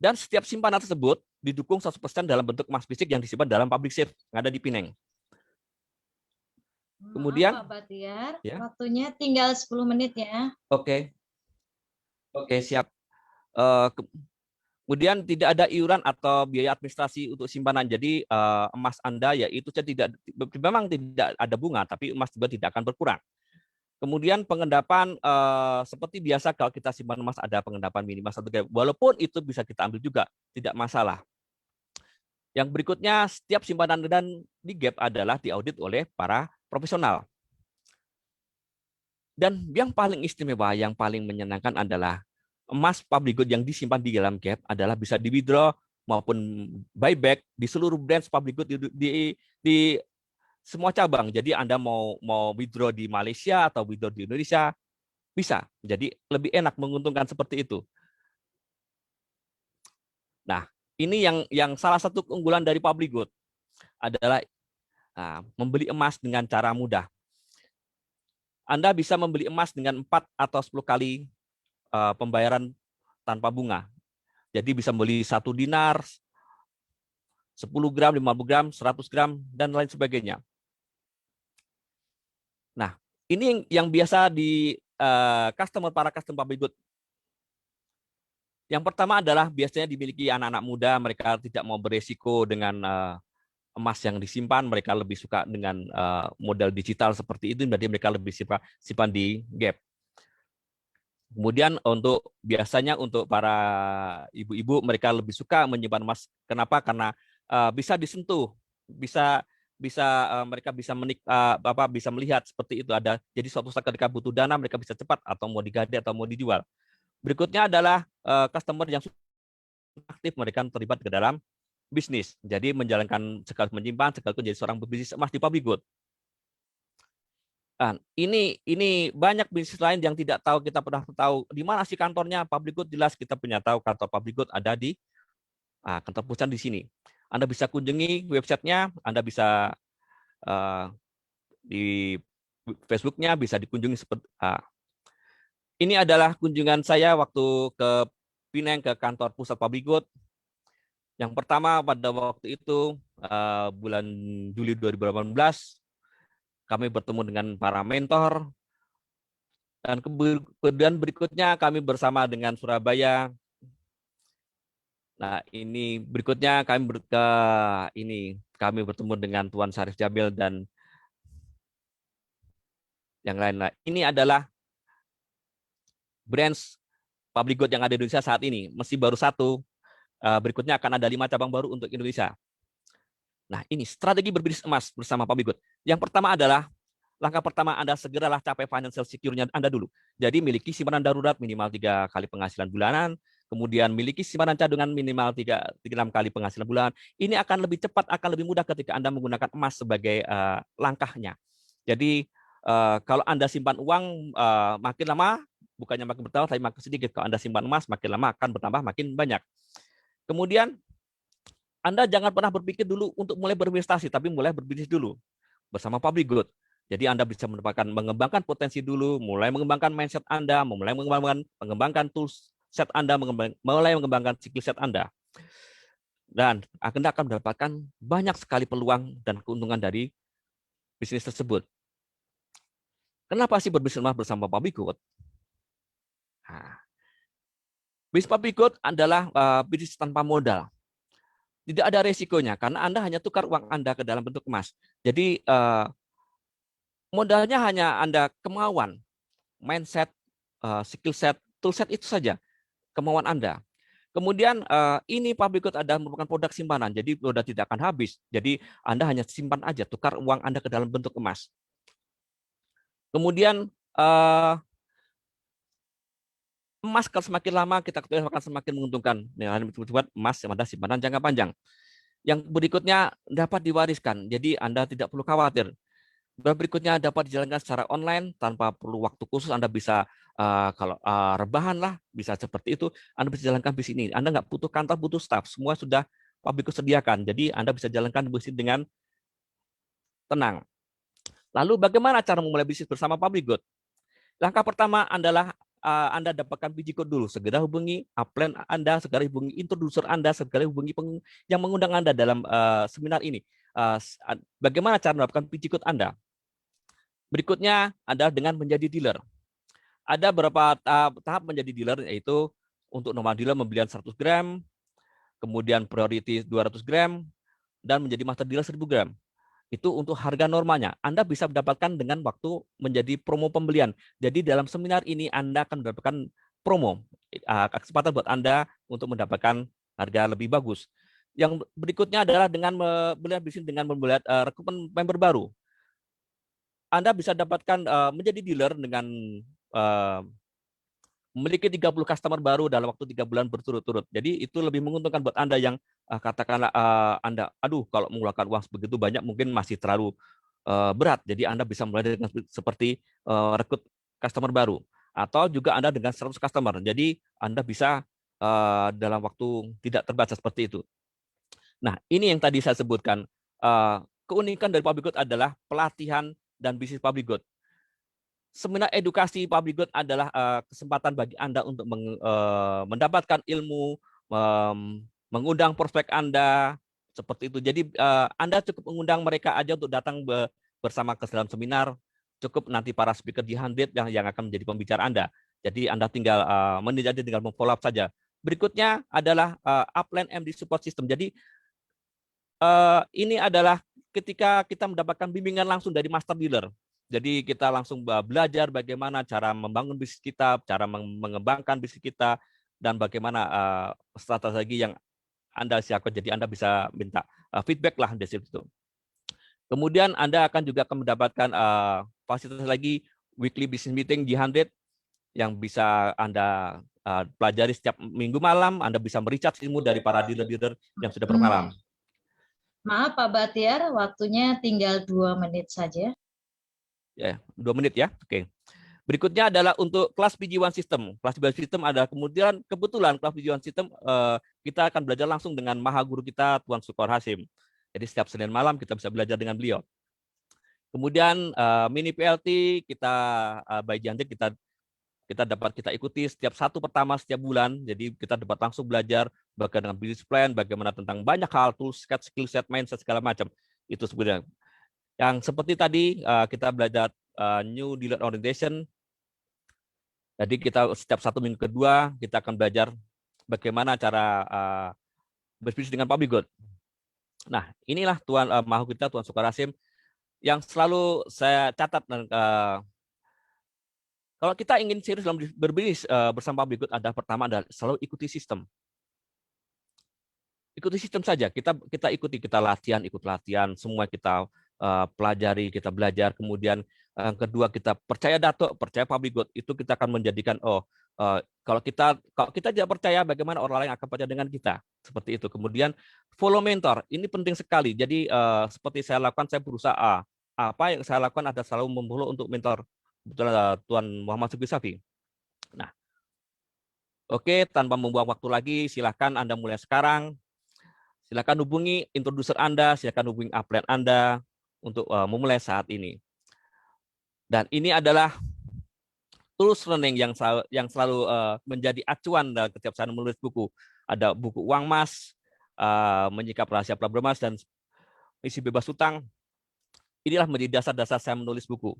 Speaker 2: Dan setiap simpanan tersebut didukung 100% dalam bentuk emas fisik yang disimpan dalam public safe yang ada di Pineng. Kemudian
Speaker 1: Pak Batiar,
Speaker 2: ya.
Speaker 1: Waktunya tinggal 10 menit ya.
Speaker 2: Oke, siap. Kemudian tidak ada iuran atau biaya administrasi untuk simpanan. Jadi emas Anda yaitu memang tidak ada bunga, tapi emas juga tidak akan berkurang. Kemudian pengendapan seperti biasa kalau kita simpan emas ada pengendapan minimal 1 gram. Walaupun itu bisa kita ambil juga, tidak masalah. Yang berikutnya, setiap simpanan dan di Gap adalah diaudit oleh para profesional. Dan yang paling istimewa, yang paling menyenangkan adalah emas public gold yang disimpan di dalam Gap adalah bisa di withdraw maupun buyback di seluruh branch public gold di semua cabang. Jadi Anda mau withdraw di Malaysia atau withdraw di Indonesia bisa. Jadi lebih enak, menguntungkan seperti itu. Nah, ini yang salah satu keunggulan dari public gold adalah membeli emas dengan cara mudah. Anda bisa membeli emas dengan 4 atau 10 kali pembayaran tanpa bunga. Jadi bisa beli 1 dinar, 10 gram, 50 gram, 100 gram, dan lain sebagainya. Nah, ini yang biasa di para customer public good. Yang pertama adalah biasanya dimiliki anak-anak muda, mereka tidak mau beresiko dengan emas yang disimpan, mereka lebih suka dengan modal digital seperti itu, jadi mereka lebih simpan di Gap. Kemudian biasanya untuk para ibu-ibu, mereka lebih suka menyimpan emas. Kenapa? Karena bisa disentuh, mereka bisa bisa melihat seperti itu ada. Jadi suatu saat ketika butuh dana, mereka bisa cepat atau mau digade atau mau dijual. Berikutnya adalah customer yang aktif, mereka terlibat ke dalam bisnis. Jadi menjalankan sekaligus menyimpan, sekaligus menjadi seorang pebisnis emas di public good. Nah, ini banyak bisnis lain yang tidak tahu, kita pernah tahu di mana sih kantornya public good. Jelas kita punya tahu kantor public good ada di kantor pusat di sini. Anda bisa kunjungi websitenya, Anda bisa di Facebooknya bisa dikunjungi seperti ini adalah kunjungan saya waktu ke Pineng ke kantor pusat public good. Yang pertama pada waktu itu bulan Juli 2018 kami bertemu dengan para mentor, dan kemudian berikutnya kami bersama dengan Surabaya. Nah, ini berikutnya kami bertemu dengan Tuan Syarif Jamil dan yang lain. Ini adalah branch public good yang ada di Indonesia saat ini. Meski baru 1, berikutnya akan ada 5 cabang baru untuk Indonesia. Nah, ini strategi berbisnis emas bersama public good. Yang pertama adalah, langkah pertama Anda segeralah capai financial secure-nya Anda dulu. Jadi miliki simpanan darurat minimal 3 kali penghasilan bulanan, kemudian miliki simpanan cadangan minimal 3-6 kali penghasilan bulanan. Ini akan lebih cepat, akan lebih mudah ketika Anda menggunakan emas sebagai langkahnya. Jadi kalau Anda simpan uang makin lama, bukannya makin bertambah, tapi makin sedikit. Kalau Anda simpan emas, makin lama akan bertambah makin banyak. Kemudian Anda jangan pernah berpikir dulu untuk mulai berinvestasi, tapi mulai berbisnis dulu bersama public good. Jadi Anda bisa mengembangkan potensi dulu, mulai mengembangkan mindset Anda, mulai mengembangkan tools set Anda, mulai mengembangkan skill set Anda. Dan Anda akan mendapatkan banyak sekali peluang dan keuntungan dari bisnis tersebut. Kenapa sih berbisnis bersama public good? Bisnis public good adalah bisnis tanpa modal. Tidak ada resikonya karena Anda hanya tukar uang Anda ke dalam bentuk emas. Jadi Modalnya hanya Anda kemauan, mindset, skill set, tool set itu saja, kemauan Anda. Kemudian ini public good adalah merupakan produk simpanan, jadi sudah tidak akan habis. Jadi Anda hanya simpan aja, tukar uang Anda ke dalam bentuk emas. Kemudian emas kalau semakin lama kita ketahui akan semakin menguntungkan. Nilai emas pada simpanan jangka panjang. Yang berikutnya dapat diwariskan, jadi Anda tidak perlu khawatir. Berikutnya dapat dijalankan secara online tanpa perlu waktu khusus. Anda bisa kalau rebahan lah, bisa seperti itu. Anda bisa jalankan bisnis ini. Anda nggak butuh kantor, butuh staff. Semua sudah public sediakan. Jadi Anda bisa jalankan bisnis dengan tenang. Lalu bagaimana cara memulai bisnis bersama public good? Langkah pertama adalah Anda dapatkan biji code dulu. Segera hubungi upline Anda, segera hubungi introducer Anda, segera hubungi yang mengundang Anda dalam seminar ini. Bagaimana cara mendapatkan biji code Anda? Berikutnya adalah dengan menjadi dealer. Ada beberapa tahap menjadi dealer, yaitu untuk normal dealer pembelian 100 gram, kemudian priority 200 gram, dan menjadi master dealer 1000 gram. Itu untuk harga normalnya. Anda bisa mendapatkan dengan waktu menjadi promo pembelian. Jadi dalam seminar ini Anda akan mendapatkan promo, kesempatan buat Anda untuk mendapatkan harga lebih bagus. Yang berikutnya adalah dengan melihat bisnis dengan membuat rekrutmen member baru. Anda bisa dapatkan menjadi dealer dengan memiliki 30 customer baru dalam waktu 3 bulan berturut-turut. Jadi itu lebih menguntungkan buat Anda yang katakanlah Anda, aduh kalau mengeluarkan uang begitu banyak mungkin masih terlalu berat. Jadi Anda bisa mulai dengan seperti rekrut customer baru. Atau juga Anda dengan 100 customer. Jadi Anda bisa dalam waktu tidak terbatas seperti itu. Nah, ini yang tadi saya sebutkan. Keunikan dari public good adalah pelatihan dan bisnis public good. Seminar edukasi public good adalah kesempatan bagi Anda untuk mendapatkan ilmu, mengundang prospek Anda, seperti itu. Jadi Anda cukup mengundang mereka aja untuk datang bersama ke dalam seminar. Cukup nanti para speaker di 100 yang akan menjadi pembicara Anda. Jadi Anda tinggal tinggal memfollow up saja. Berikutnya adalah upline MD support system. Jadi ini adalah ketika kita mendapatkan bimbingan langsung dari master dealer. Jadi kita langsung belajar bagaimana cara membangun bisnis kita, cara mengembangkan bisnis kita, dan bagaimana strategi yang Anda siapkan. Jadi Anda bisa minta feedback lah dari situ. Kemudian Anda akan juga mendapatkan fasilitas lagi weekly business meeting di 100 yang bisa Anda pelajari setiap minggu malam. Anda bisa merecharge ilmu dari para dealer-dealer yang sudah bermalam.
Speaker 1: Maaf Pak Batiar, waktunya tinggal 2 menit saja.
Speaker 2: Ya, 2 menit ya. Oke. Berikutnya adalah untuk kelas PG1 System. Kelas PG1 System ada kebetulan kelas PG1 System kita akan belajar langsung dengan maha guru kita Tuan Sukor Hasim. Jadi setiap Senin malam kita bisa belajar dengan beliau. Kemudian mini PLT kita by Jandik kita ikuti setiap pertama setiap bulan. Jadi kita dapat langsung belajar bagaimana dengan business plan, bagaimana tentang banyak hal, tools, skill set, mindset segala macam. Itu sebenarnya. Yang seperti tadi kita belajar new dealer orientation. Jadi kita setiap 1 minggu kedua kita akan belajar bagaimana cara berbisnis dengan public good. Nah, inilah Tuan mahu kita Tuan Sukor Hasim yang selalu saya catat. Kalau kita ingin serius dalam berbisnis bersama public good, pertama adalah selalu ikuti sistem. Ikuti sistem saja. Kita ikuti, kita latihan, ikut latihan, semua kita pelajari, kita belajar. Kemudian yang kedua kita percaya dato, percaya public good. Itu kita akan menjadikan kalau kita tidak percaya, bagaimana orang lain akan percaya dengan kita. Seperti itu. Kemudian follow mentor. Ini penting sekali. Jadi seperti saya lakukan, saya berusaha. Apa yang saya lakukan adalah selalu memfollow untuk mentor Tuan Muhammad Sugi Safi. Nah, oke, tanpa membuang waktu lagi, silahkan Anda mulai sekarang. Silakan hubungi introducer Anda, silakan hubungi upline Anda untuk memulai saat ini. Dan ini adalah tools learning yang selalu menjadi acuan ketika saya menulis buku. Ada buku Uang Mas, Menyikap Rahasia Problem Mas, dan Misi Bebas Hutang. Inilah menjadi dasar-dasar saya menulis buku.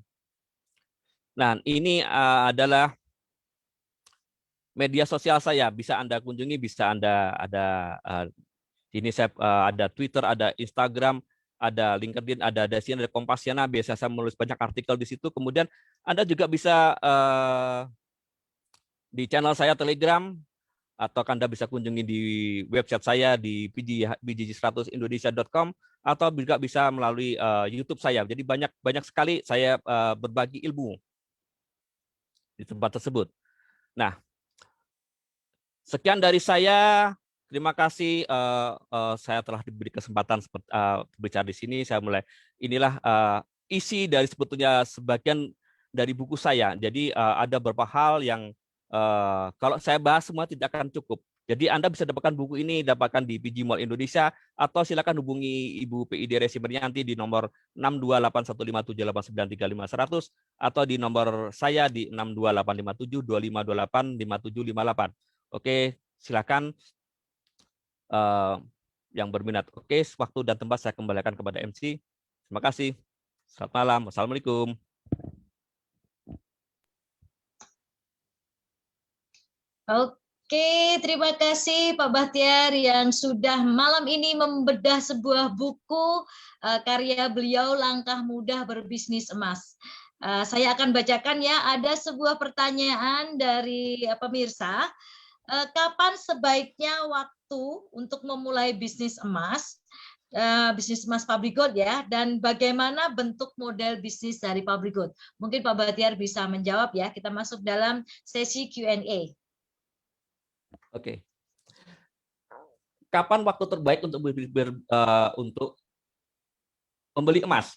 Speaker 2: Nah, ini adalah media sosial saya. Bisa Anda kunjungi, bisa Anda ada ini saya ada Twitter, ada Instagram, ada LinkedIn, ada Dasian, ada Kompasiana. Biasa saya menulis banyak artikel di situ. Kemudian Anda juga bisa di channel saya Telegram, atau Anda bisa kunjungi di website saya di bgg100indonesia.com, atau juga bisa melalui YouTube saya. Jadi banyak sekali saya berbagi ilmu di tempat tersebut. Nah, sekian dari saya. Terima kasih saya telah diberi kesempatan berbicara di sini. Saya mulai, inilah isi dari sebetulnya sebagian dari buku saya. Jadi ada beberapa hal yang kalau saya bahas semua tidak akan cukup. Jadi Anda bisa dapatkan buku ini, dapatkan di PG Mall Indonesia, atau silakan hubungi Ibu PID Resi Merianti di nomor 6281579355100, atau di nomor saya di 6285725285758. Oke, silakan yang berminat. Oke, waktu dan tempat saya kembalikan kepada MC. Terima kasih. Selamat malam. Wassalamualaikum.
Speaker 1: Oke, terima kasih Pak Bahtiar yang sudah malam ini membedah sebuah buku karya beliau, Langkah Mudah Berbisnis Emas. Saya akan bacakan ya, ada sebuah pertanyaan dari pemirsa. Kapan sebaiknya waktu untuk memulai bisnis emas Public Good ya, dan bagaimana bentuk model bisnis dari Public Good? Mungkin Pak Bahtiar bisa menjawab ya. Kita masuk dalam sesi Q&A.
Speaker 2: Oke. Kapan waktu terbaik untuk membeli emas?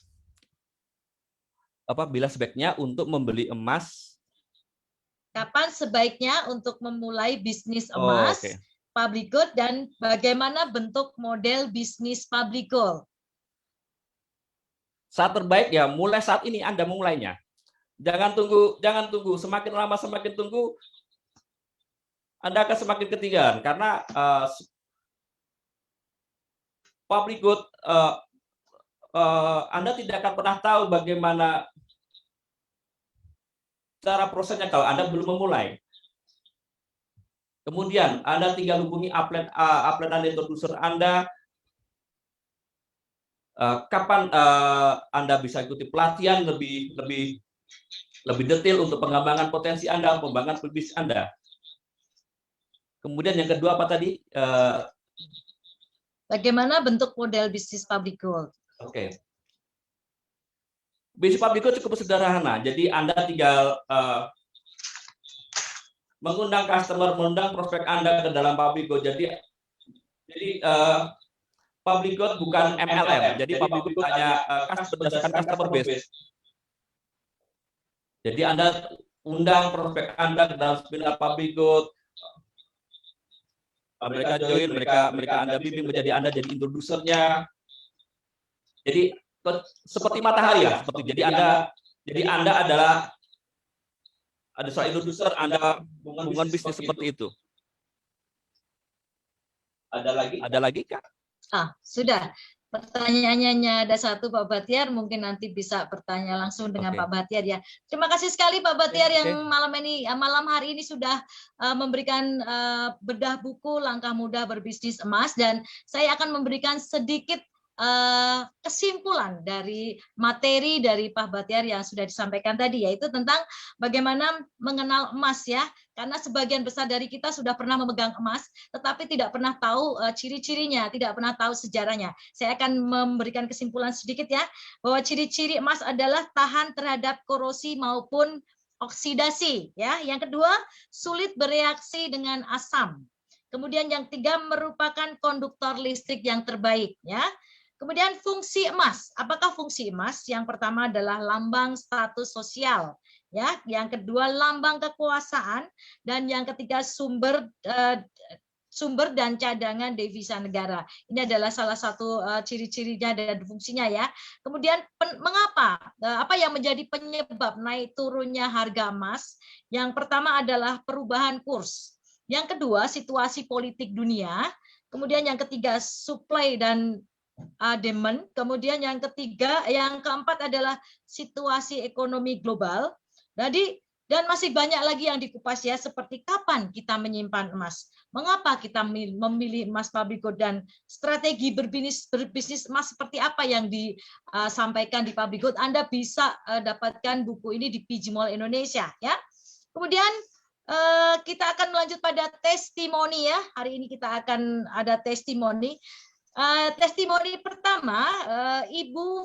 Speaker 2: Bila sebaiknya untuk membeli emas?
Speaker 1: Kapan sebaiknya untuk memulai bisnis emas Public Good, dan bagaimana bentuk model bisnis Public Good?
Speaker 2: Saat terbaik ya mulai saat ini Anda memulainya. Jangan tunggu. Semakin lama semakin tunggu, Anda akan semakin ketinggalan, karena Public Good Anda tidak akan pernah tahu bagaimana cara prosesnya kalau Anda belum memulai. Kemudian Anda tinggal hubungi upline dan introducer Anda. Kapan Anda bisa ikuti pelatihan lebih detail untuk pengembangan potensi Anda, pengembangan bisnis Anda. Kemudian yang kedua apa tadi?
Speaker 1: Bagaimana bentuk model bisnis Public Good?
Speaker 2: Oke. Bisnis Public Good cukup sederhana. Jadi Anda tinggal mengundang customer, mengundang prospek Anda ke dalam Public Good. Jadi Public Good bukan MLM. Jadi Public Good hanya berdasarkan customer base. Jadi Anda undang prospek Anda ke dalam seminar Public Good. Mereka join, mereka Anda bimbing menjadi Anda jadi introducernya. Jadi seperti matahari ya, jadi Anda adalah seorang introducer, Anda hubungan bisnis seperti itu. Ada lagi Kak?
Speaker 1: Sudah. Pertanyaannya ada satu Pak Bahtiar, mungkin nanti bisa bertanya langsung dengan Pak Bahtiar ya. Terima kasih sekali Pak Bahtiar yang malam hari ini sudah memberikan bedah buku Langkah Mudah Berbisnis Emas, dan saya akan memberikan sedikit kesimpulan dari materi dari Pak Bahtiar yang sudah disampaikan tadi, yaitu tentang bagaimana mengenal emas ya, karena sebagian besar dari kita sudah pernah memegang emas tetapi tidak pernah tahu ciri-cirinya, tidak pernah tahu sejarahnya. Saya akan memberikan kesimpulan sedikit ya, bahwa ciri-ciri emas adalah tahan terhadap korosi maupun oksidasi ya. Yang kedua, sulit bereaksi dengan asam. Kemudian yang ketiga, merupakan konduktor listrik yang terbaik ya. Kemudian fungsi emas. Apakah fungsi emas? Yang pertama adalah lambang status sosial, ya. Yang kedua lambang kekuasaan, dan yang ketiga sumber dan cadangan devisa negara. Ini adalah salah satu ciri-cirinya dan fungsinya ya. Kemudian mengapa? Apa yang menjadi penyebab naik turunnya harga emas? Yang pertama adalah perubahan kurs. Yang kedua situasi politik dunia. Kemudian yang ketiga supply dan demand. Kemudian yang keempat adalah situasi ekonomi global. Jadi Dan masih banyak lagi yang dikupas ya, seperti kapan kita menyimpan emas, mengapa kita memilih emas public gold, dan strategi berbisnis emas seperti apa yang disampaikan di public gold. Anda bisa dapatkan buku ini di PG Mall Indonesia ya. Kemudian kita akan melanjut pada testimoni ya. Hari ini kita akan ada testimoni. Testimoni pertama, Ibu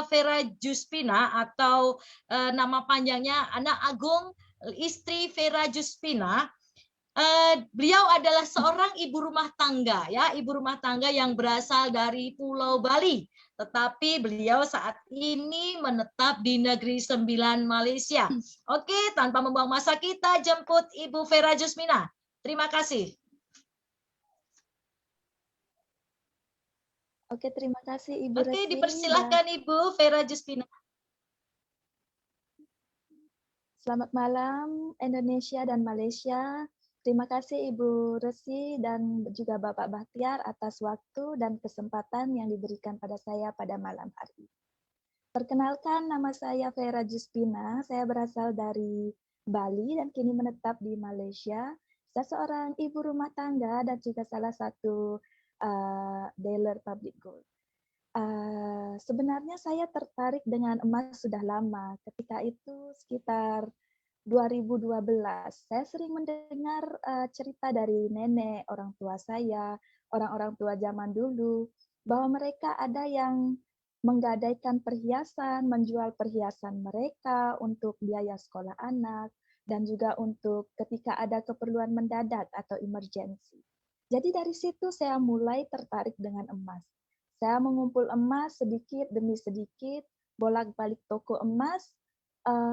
Speaker 1: Vera Juspina, atau nama panjangnya Anak Agung, istri Vera Juspina. Beliau adalah seorang ibu rumah tangga ya, ibu rumah tangga yang berasal dari Pulau Bali, tetapi beliau saat ini menetap di Negeri Sembilan, Malaysia. Oke, tanpa membuang masa kita jemput Ibu Vera Juspina. Terima kasih.
Speaker 3: Oke, terima kasih Ibu Resi.
Speaker 1: Oke, dipersilahkan Ibu Vera Juspina.
Speaker 3: Selamat malam Indonesia dan Malaysia. Terima kasih Ibu Resi dan juga Bapak Bahtiar atas waktu dan kesempatan yang diberikan pada saya pada malam hari. Perkenalkan, nama saya Vera Juspina. Saya berasal dari Bali dan kini menetap di Malaysia. Saya seorang ibu rumah tangga dan juga salah satu dealer public gold. Sebenarnya saya tertarik dengan emas sudah lama. Ketika itu sekitar 2012, saya sering mendengar cerita dari nenek, orang tua saya, orang-orang tua zaman dulu, bahwa mereka ada yang menggadaikan perhiasan, menjual perhiasan mereka untuk biaya sekolah anak, dan juga untuk ketika ada keperluan mendadak atau emergensi. Jadi dari situ saya mulai tertarik dengan emas. Saya mengumpul emas sedikit demi sedikit, bolak-balik toko emas.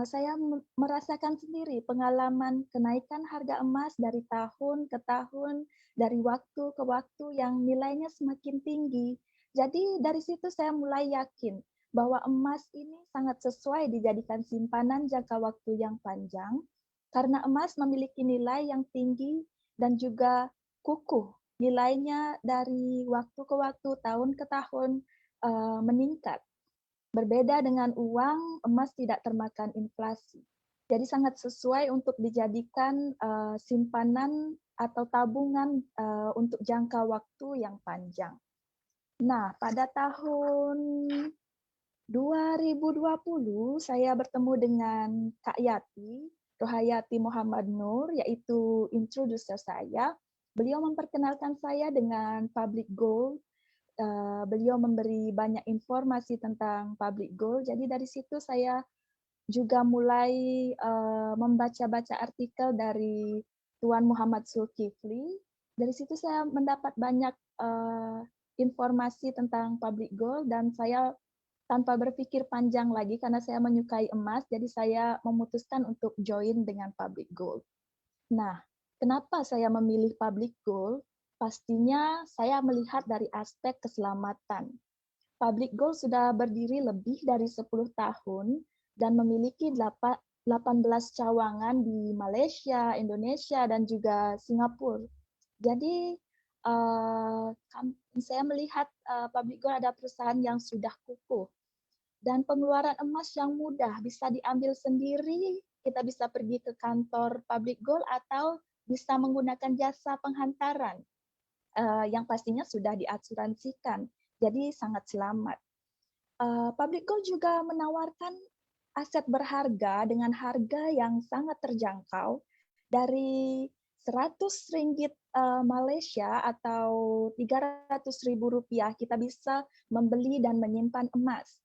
Speaker 3: Saya merasakan sendiri pengalaman kenaikan harga emas dari tahun ke tahun, dari waktu ke waktu yang nilainya semakin tinggi. Jadi dari situ saya mulai yakin bahwa emas ini sangat sesuai dijadikan simpanan jangka waktu yang panjang, karena emas memiliki nilai yang tinggi dan juga kukuh. Nilainya dari waktu ke waktu, tahun ke tahun meningkat. Berbeda dengan uang, emas tidak termakan inflasi. Jadi sangat sesuai untuk dijadikan simpanan atau tabungan untuk jangka waktu yang panjang. Nah, pada tahun 2020 saya bertemu dengan Kak Yati, Rohayati Muhammad Nur, yaitu introducer saya. Beliau memperkenalkan saya dengan public gold. Beliau memberi banyak informasi tentang public gold. Jadi dari situ saya juga mulai membaca-baca artikel dari Tuan Muhammad Zulkifli. Dari situ saya mendapat banyak informasi tentang public gold, dan saya tanpa berpikir panjang lagi karena saya menyukai emas, jadi saya memutuskan untuk join dengan public gold. Nah, kenapa saya memilih public gold? Pastinya saya melihat dari aspek keselamatan. Public gold sudah berdiri lebih dari 10 tahun dan memiliki 18 cawangan di Malaysia, Indonesia, dan juga Singapura. Jadi saya melihat public gold ada perusahaan yang sudah kukuh dan pengeluaran emas yang mudah, bisa diambil sendiri. Kita bisa pergi ke kantor public gold atau bisa menggunakan jasa penghantaran yang pastinya sudah diasuransikan. Jadi sangat selamat. Public gold juga menawarkan aset berharga dengan harga yang sangat terjangkau, dari 100 ringgit Malaysia atau 300.000 rupiah kita bisa membeli dan menyimpan emas.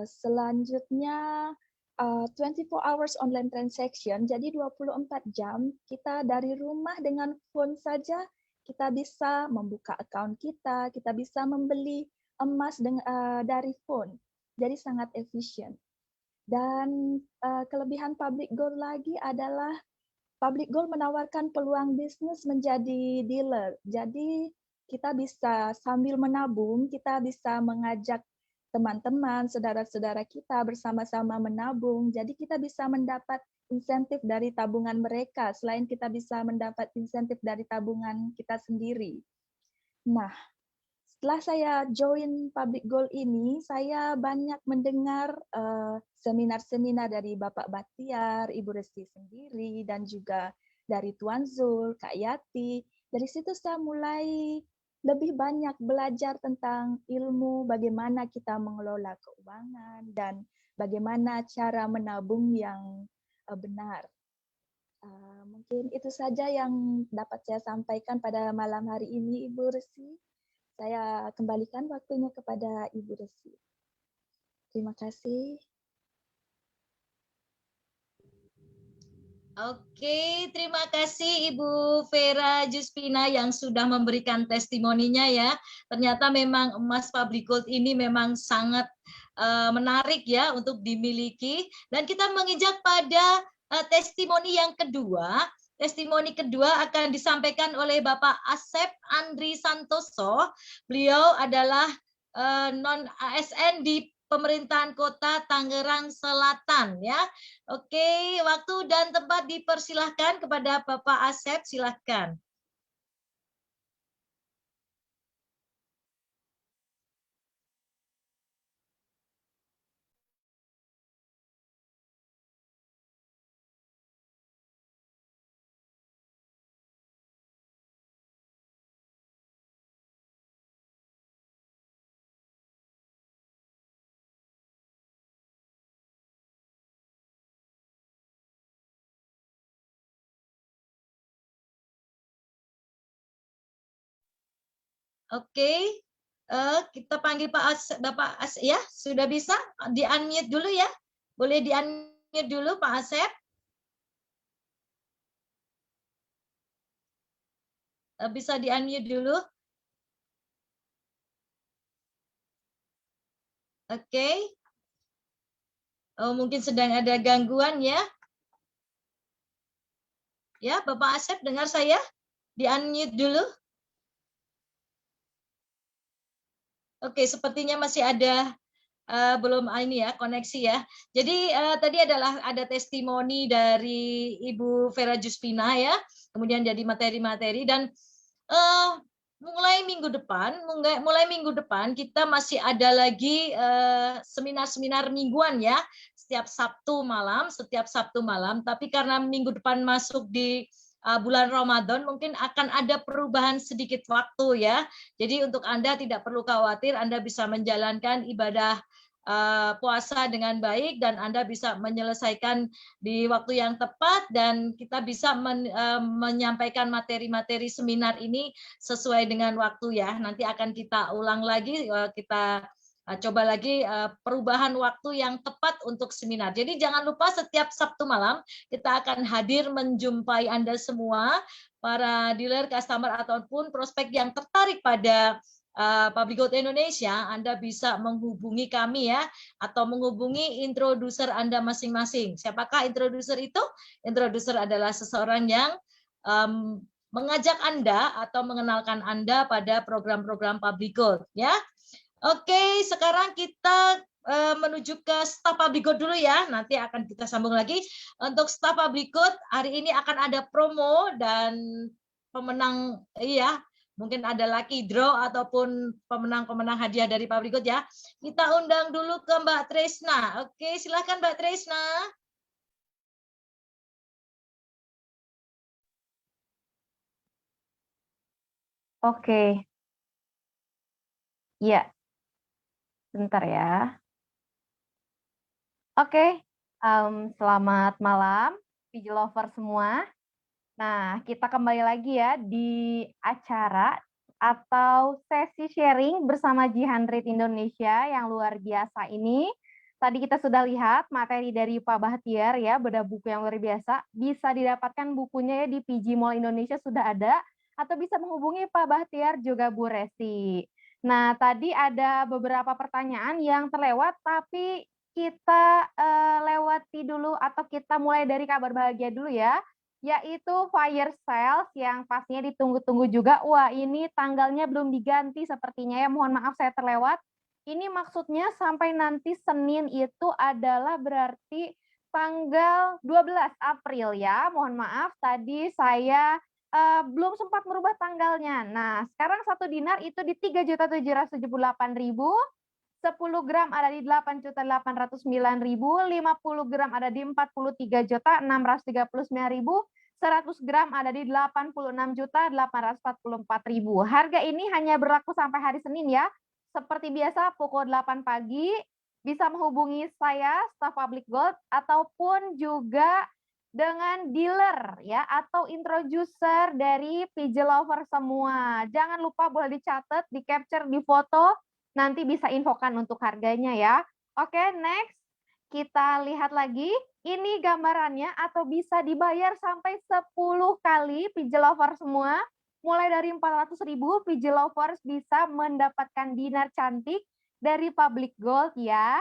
Speaker 3: Selanjutnya 24 hours online transaction, jadi 24 jam kita dari rumah dengan phone saja kita bisa membuka account kita bisa membeli emas dari phone. Jadi sangat efisien. Dan kelebihan public gold lagi adalah public gold menawarkan peluang bisnis menjadi dealer. Jadi kita bisa sambil menabung, kita bisa mengajak teman-teman, saudara-saudara kita bersama-sama menabung. Jadi kita bisa mendapat insentif dari tabungan mereka, selain kita bisa mendapat insentif dari tabungan kita sendiri. Nah, setelah saya join Public Goal ini, saya banyak mendengar seminar-seminar dari Bapak Batiar, Ibu Resti sendiri, dan juga dari Tuan Zul, Kak Yati. Dari situ saya mulai lebih banyak belajar tentang ilmu bagaimana kita mengelola keuangan dan bagaimana cara menabung yang benar. Mungkin itu saja yang dapat saya sampaikan pada malam hari ini, Ibu Resti. Saya kembalikan waktunya kepada Ibu Resi. Terima kasih.
Speaker 1: Oke, terima kasih Ibu Vera Juspina yang sudah memberikan testimoninya ya. Ternyata memang emas Public Gold ini memang sangat menarik ya untuk dimiliki. Dan kita menginjak pada testimoni yang kedua. Testimoni kedua akan disampaikan oleh Bapak Asep Andri Santoso. Beliau adalah non-ASN di Pemerintahan Kota Tangerang Selatan ya. Oke, waktu dan tempat dipersilahkan kepada Bapak Asep, silahkan. Oke, kita panggil Bapak Asep ya, sudah bisa di-unmute dulu ya. Boleh di-unmute dulu Pak Asep. Bisa di-unmute dulu. Oke. Oh, mungkin sedang ada gangguan ya. Ya, Bapak Asep dengar saya? Di-unmute dulu. Oke, sepertinya masih ada belum ini ya koneksi ya. Jadi tadi adalah ada testimoni dari Ibu Vera Juspina ya. Kemudian jadi materi-materi dan mulai minggu depan kita masih ada lagi seminar-seminar mingguan ya. Setiap Sabtu malam. Tapi karena minggu depan masuk di bulan Ramadan mungkin akan ada perubahan sedikit waktu ya. Jadi untuk Anda tidak perlu khawatir, Anda bisa menjalankan ibadah puasa dengan baik dan Anda bisa menyelesaikan di waktu yang tepat dan kita bisa menyampaikan materi-materi seminar ini sesuai dengan waktu ya. Nanti akan kita ulang lagi, kita coba lagi perubahan waktu yang tepat untuk seminar. Jadi jangan lupa setiap Sabtu malam kita akan hadir menjumpai Anda semua, para dealer, customer, ataupun prospek yang tertarik pada Public Gold Indonesia. Anda bisa menghubungi kami ya, atau menghubungi introducer Anda masing-masing. Siapakah introducer itu? Introducer adalah seseorang yang mengajak Anda atau mengenalkan Anda pada program-program Public Gold ya. Oke, sekarang kita menuju ke staf Public Gold dulu ya. Nanti akan kita sambung lagi. Untuk staf Public Gold hari ini akan ada promo dan pemenang ya. Mungkin ada lucky draw ataupun pemenang-pemenang hadiah dari Public Gold ya. Kita undang dulu ke Mbak Tresna. Oke, silakan Mbak Tresna.
Speaker 4: Oke. Ya. Bentar ya. Oke. Selamat malam, PG Lover semua. Nah, kita kembali lagi ya di acara atau sesi sharing bersama G100 Indonesia yang luar biasa ini. Tadi kita sudah lihat materi dari Pak Bahtiar ya, bedah buku yang luar biasa. Bisa didapatkan bukunya ya di PG Mall Indonesia sudah ada, atau bisa menghubungi Pak Bahtiar juga Bu Resti. Nah, tadi ada beberapa pertanyaan yang terlewat, tapi kita lewati dulu atau kita mulai dari kabar bahagia dulu ya. Yaitu fire sales yang pastinya ditunggu-tunggu juga. Wah, ini tanggalnya belum diganti sepertinya ya. Mohon maaf saya terlewat. Ini maksudnya sampai nanti Senin itu adalah berarti tanggal 12 April ya. Mohon maaf tadi saya belum sempat merubah tanggalnya. Nah, sekarang 1 dinar itu di 3.778.000, 10 gram ada di 8.809.000, 50 gram ada di 43.639.000, 100 gram ada di 86.844.000. Harga ini hanya berlaku sampai hari Senin ya. Seperti biasa pukul 8 pagi bisa menghubungi saya, staf Public Gold, ataupun juga dengan dealer ya atau introducer dari PJ Lover semua. Jangan lupa boleh dicatat, di capture, di foto, nanti bisa infokan untuk harganya ya. Oke, next. Kita lihat lagi, ini gambarannya atau bisa dibayar sampai 10 kali PJ Lover semua. Mulai dari 400.000, PJ Lovers bisa mendapatkan dinar cantik dari Public Gold ya.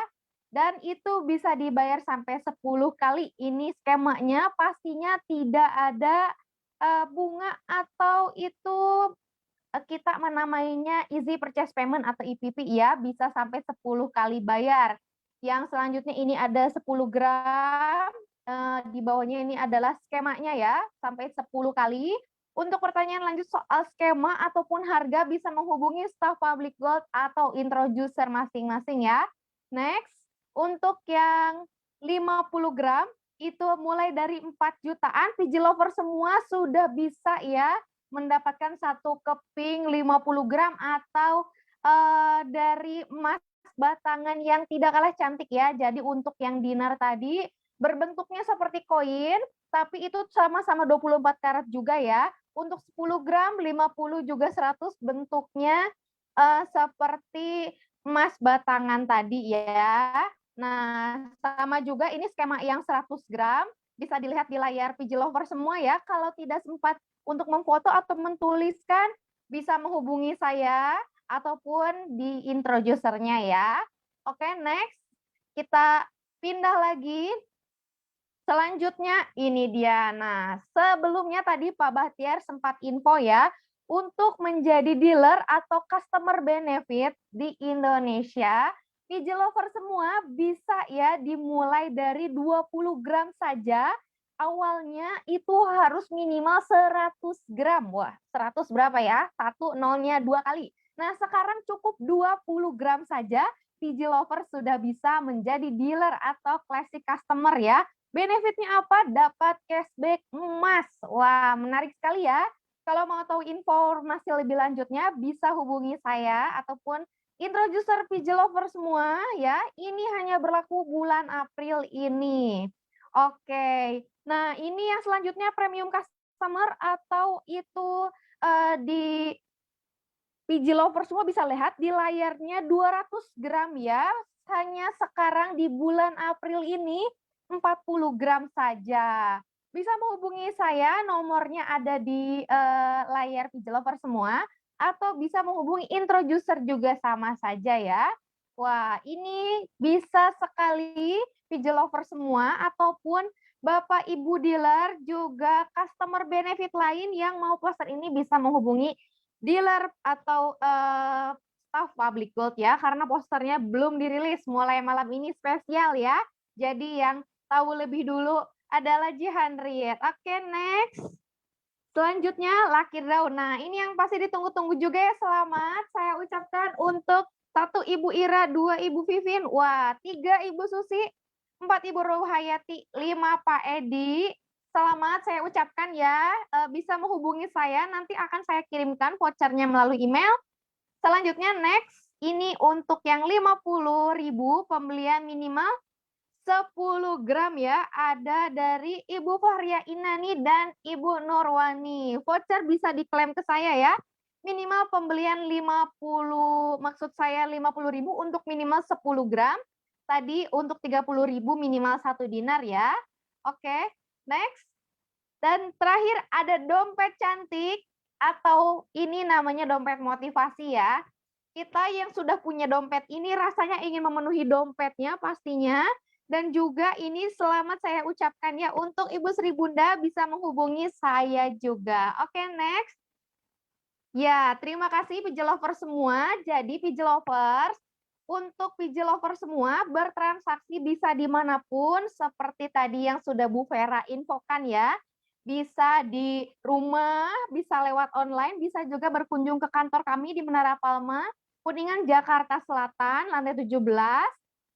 Speaker 4: Dan itu bisa dibayar sampai 10 kali. Ini skemanya pastinya tidak ada bunga atau itu kita menamainya easy purchase payment atau EPP ya, bisa sampai 10 kali bayar. Yang selanjutnya ini ada 10 gram, di bawahnya ini adalah skemanya ya, sampai 10 kali. Untuk pertanyaan lanjut soal skema ataupun harga bisa menghubungi staf Public Gold atau introducer masing-masing ya. Next, untuk yang 50 gram itu mulai dari 4 jutaan, PJ Lover semua sudah bisa ya mendapatkan satu keping 50 gram atau dari emas batangan yang tidak kalah cantik ya. Jadi untuk yang dinar tadi berbentuknya seperti koin, tapi itu sama-sama 24 karat juga ya. Untuk 10 gram, 50 juga 100 bentuknya seperti emas batangan tadi ya. Nah, sama juga ini skema yang 100 gram. Bisa dilihat di layar PJ Lover semua ya. Kalau tidak sempat untuk memfoto atau menuliskan, bisa menghubungi saya ataupun di introducernya ya. Oke, next. Kita pindah lagi. Selanjutnya ini dia. Nah, sebelumnya tadi Pak Bahtiar sempat info ya, untuk menjadi dealer atau customer benefit di Indonesia, PJ Lover semua bisa ya dimulai dari 20 gram saja. Awalnya itu harus minimal 100 gram. Wah, 100 berapa ya? 1 nolnya 2 kali. Nah, sekarang cukup 20 gram saja, PJ Lover sudah bisa menjadi dealer atau classic customer ya. Benefitnya apa? Dapat cashback emas. Wah, menarik sekali ya. Kalau mau tahu informasi lebih lanjutnya, bisa hubungi saya ataupun introducer PJ Lover semua ya. Ini hanya berlaku bulan April ini. Oke. Nah, ini yang selanjutnya premium customer atau itu di PJ Lover semua bisa lihat di layarnya 200 gram ya. Hanya sekarang di bulan April ini 40 gram saja. Bisa menghubungi saya, nomornya ada di layar PJ Lover semua, atau bisa menghubungi introducer juga sama saja ya. Wah, ini bisa sekali PJ Lover semua, ataupun Bapak Ibu dealer juga customer benefit lain yang mau poster ini bisa menghubungi dealer atau staff Public Gold ya, karena posternya belum dirilis, mulai malam ini spesial ya. Jadi yang tahu lebih dulu adalah Jihan Riet. Oke, next. Selanjutnya Lucky Draw. Nah, ini yang pasti ditunggu-tunggu juga ya. Selamat saya ucapkan untuk 1 Ibu Ira, 2 Ibu Vivin, wah 3 Ibu Susi, 4 Ibu Rohayati, 5 Pak Edi. Selamat saya ucapkan ya. Bisa menghubungi saya, nanti akan saya kirimkan vouchernya melalui email. Selanjutnya next. Ini untuk yang 50.000 pembelian minimal 10 gram ya, ada dari Ibu Fahria Inani dan Ibu Nurwani. Voucher bisa diklaim ke saya ya. Minimal pembelian 50, maksud saya 50.000 untuk minimal 10 gram. Tadi untuk 30.000 minimal 1 dinar ya. Oke, next. Dan terakhir ada dompet cantik atau ini namanya dompet motivasi ya. Kita yang sudah punya dompet ini rasanya ingin memenuhi dompetnya pastinya. Dan juga ini selamat saya ucapkan ya untuk Ibu Sri Bunda bisa menghubungi saya juga. Oke, next. Ya, terima kasih PJ Lover semua. Jadi PJ Lovers, untuk PJ Lover semua bertransaksi bisa dimanapun seperti tadi yang sudah Bu Vera infokan ya. bisa di rumah, bisa lewat online, bisa juga berkunjung ke kantor kami di Menara Palma, Kuningan, Jakarta Selatan, lantai 17.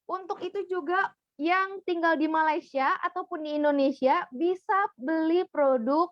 Speaker 4: Untuk itu juga yang tinggal di Malaysia ataupun di Indonesia bisa beli produk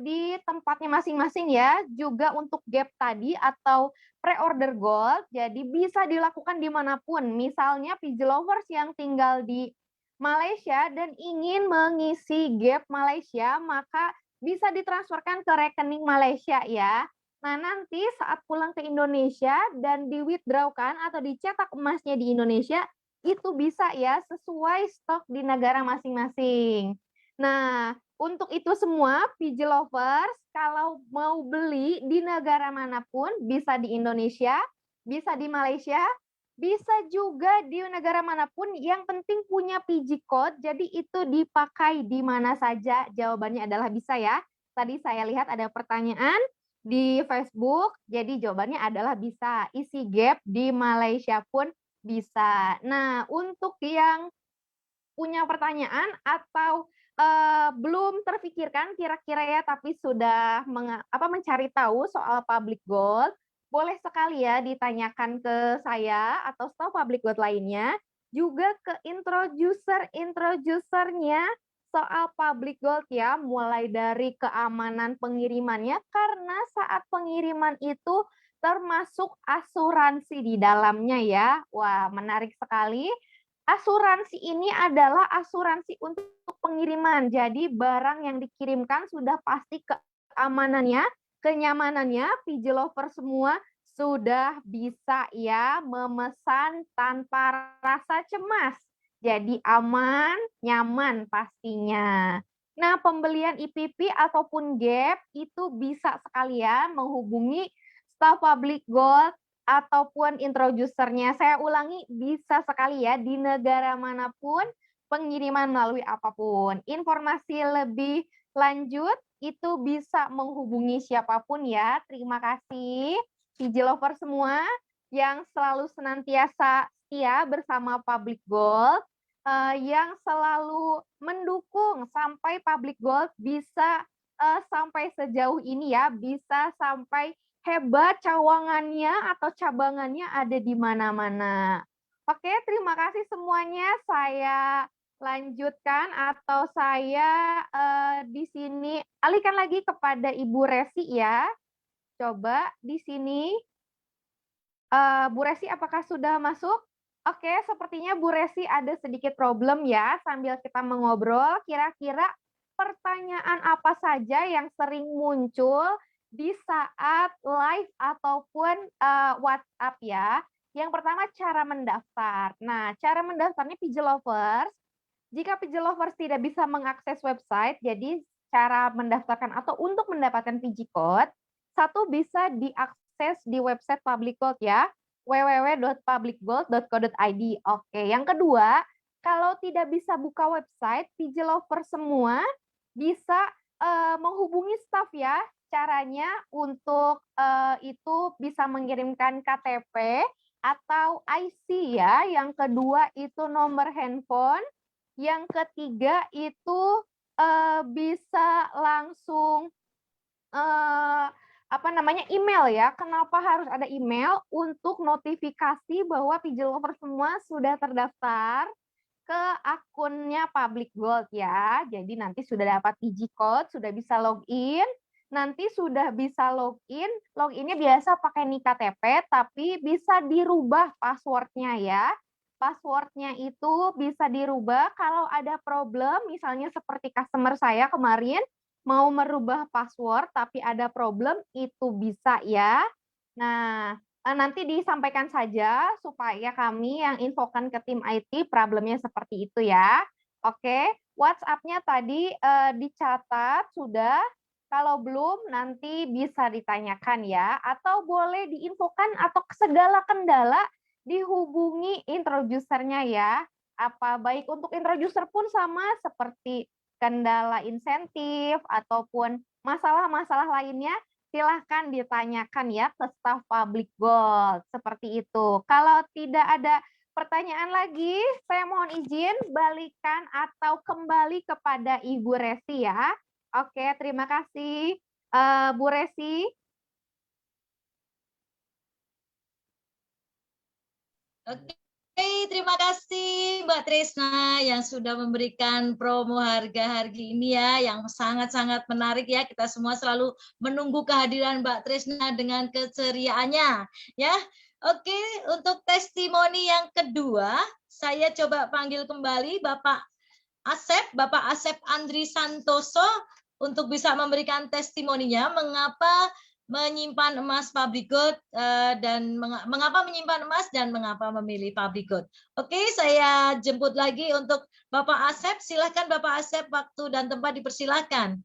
Speaker 4: di tempatnya masing-masing ya, juga untuk Gap tadi atau pre-order gold, jadi bisa dilakukan dimanapun. Misalnya PJ Lovers yang tinggal di Malaysia dan ingin mengisi Gap Malaysia, maka bisa ditransferkan ke rekening Malaysia ya. Nah, nanti saat pulang ke Indonesia dan di-withdrawkan atau dicetak emasnya di Indonesia, itu bisa ya sesuai stok di negara masing-masing. Nah, untuk itu semua, PJ Lovers, kalau mau beli di negara manapun, bisa di Indonesia, bisa di Malaysia, bisa juga di negara manapun, yang penting punya PJ Code, jadi itu dipakai di mana saja. Jawabannya adalah bisa ya. Tadi saya lihat ada pertanyaan di Facebook, jadi jawabannya adalah bisa. Isi Gap di Malaysia pun bisa. Nah, untuk yang punya pertanyaan atau belum terfikirkan kira-kira ya, tapi sudah mencari tahu soal public gold, boleh sekali ya ditanyakan ke saya atau staf public gold lainnya, juga ke introducer-introducernya soal public gold ya, mulai dari keamanan pengirimannya, karena saat pengiriman itu termasuk asuransi di dalamnya ya. Wah, menarik sekali. Asuransi ini adalah asuransi untuk pengiriman. Jadi barang yang dikirimkan sudah pasti keamanannya, kenyamanannya, PJ Lover semua sudah bisa ya memesan tanpa rasa cemas. Jadi aman, nyaman pastinya. Nah, pembelian IPP ataupun Gap itu bisa sekalian menghubungi staf public gold ataupun introducernya. Saya ulangi, bisa sekali ya di negara manapun, pengiriman melalui apapun. Informasi lebih lanjut itu bisa menghubungi siapapun ya. Terima kasih PJ Lover semua yang selalu senantiasa setia bersama Public Gold, yang selalu mendukung sampai Public Gold bisa sampai sejauh ini ya, bisa sampai hebat cawangannya atau cabangannya ada di mana-mana. Oke, terima kasih semuanya. Saya lanjutkan atau saya di sini alihkan lagi kepada Ibu Resi ya. Coba di sini, Bu Resi apakah sudah masuk? Oke, sepertinya Bu Resi ada sedikit problem ya sambil kita mengobrol. Kira-kira pertanyaan apa saja yang sering muncul di saat live ataupun WhatsApp ya. Yang pertama cara mendaftar. Nah, cara mendaftarnya PJ Lovers. Jika PJ Lovers tidak bisa mengakses website, jadi cara mendaftarkan atau untuk mendapatkan PJ Code, satu bisa diakses di website Public Gold ya, www.publicgold.co.id. Oke, yang kedua, kalau tidak bisa buka website, PJ Lovers semua bisa menghubungi staf ya. Caranya untuk itu bisa mengirimkan KTP atau IC ya. Yang kedua itu nomor handphone. Yang ketiga itu bisa langsung email ya. Kenapa harus ada email? Untuk notifikasi bahwa PJ Lover semua sudah terdaftar ke akunnya Public Gold ya. Jadi nanti sudah dapat PJ Code, sudah bisa login. Nanti sudah bisa login. Loginnya biasa pakai nik KTP, tapi bisa dirubah passwordnya ya. Passwordnya itu bisa dirubah kalau ada problem, misalnya seperti customer saya kemarin, mau merubah password tapi ada problem, itu bisa ya. Nah, nanti disampaikan saja supaya kami yang infokan ke tim IT problemnya seperti itu ya. Oke, WhatsApp-nya tadi dicatat sudah. Kalau belum nanti bisa ditanyakan ya, atau boleh diinfokan atau segala kendala dihubungi introducernya ya. Apa baik untuk introducer pun sama seperti kendala insentif ataupun masalah-masalah lainnya, silahkan ditanyakan ya ke staf Public Gold. Seperti itu. Kalau tidak ada pertanyaan lagi, saya mohon izin balikan atau kembali kepada Ibu Resi ya. Oke, terima kasih. Bu Resi.
Speaker 1: Oke, terima kasih Mbak Trisna yang sudah memberikan promo harga ini ya, yang sangat-sangat menarik ya. Kita semua selalu menunggu kehadiran Mbak Trisna dengan keceriaannya ya. Oke, untuk testimoni yang kedua, saya coba panggil kembali Bapak Asep Andri Santoso untuk bisa memberikan testimoninya mengapa menyimpan emas public good dan mengapa menyimpan emas dan mengapa memilih public good. Oke, saya jemput lagi untuk Bapak Asep. Silakan Bapak Asep, waktu dan tempat dipersilakan.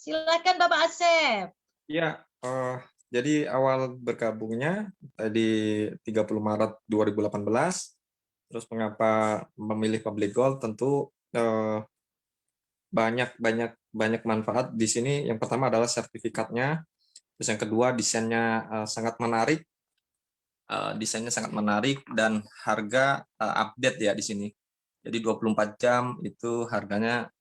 Speaker 1: Silakan Bapak Asep.
Speaker 5: Ya, jadi awal bergabungnya di 30 Maret 2018. Terus mengapa memilih public gold? Tentu banyak manfaat di sini. Yang pertama adalah sertifikatnya. Terus yang kedua desainnya sangat menarik. Desainnya sangat menarik dan harga update ya di sini. Jadi 24 jam itu harganya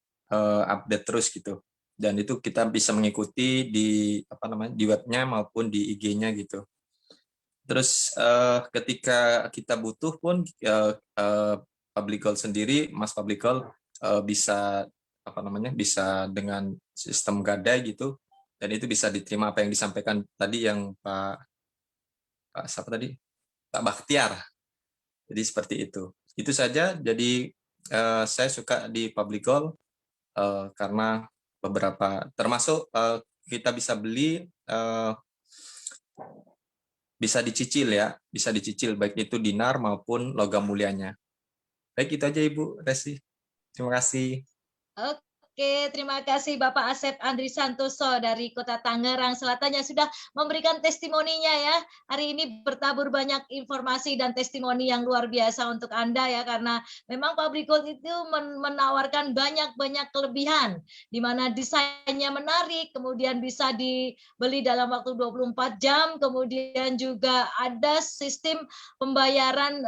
Speaker 5: update terus gitu. Dan itu kita bisa mengikuti di di webnya maupun di IG-nya gitu. Terus ketika kita butuh pun public gold sendiri, Mas public gold bisa bisa dengan sistem gadai gitu, dan itu bisa diterima apa yang disampaikan tadi yang Pak Bakhtiar. Jadi seperti itu. Itu saja. Jadi saya suka di public gold karena beberapa, termasuk kita bisa beli, bisa dicicil ya, bisa dicicil baik itu dinar maupun logam mulianya. Baik, itu aja Ibu Resi. Terima kasih.
Speaker 1: Oke, terima kasih Bapak Asep Andri Santoso dari Kota Tangerang Selatan yang sudah memberikan testimoninya ya. Hari ini bertabur banyak informasi dan testimoni yang luar biasa untuk Anda ya, karena memang public gold itu menawarkan banyak kelebihan, di mana desainnya menarik, kemudian bisa dibeli dalam waktu 24 jam, kemudian juga ada sistem pembayaran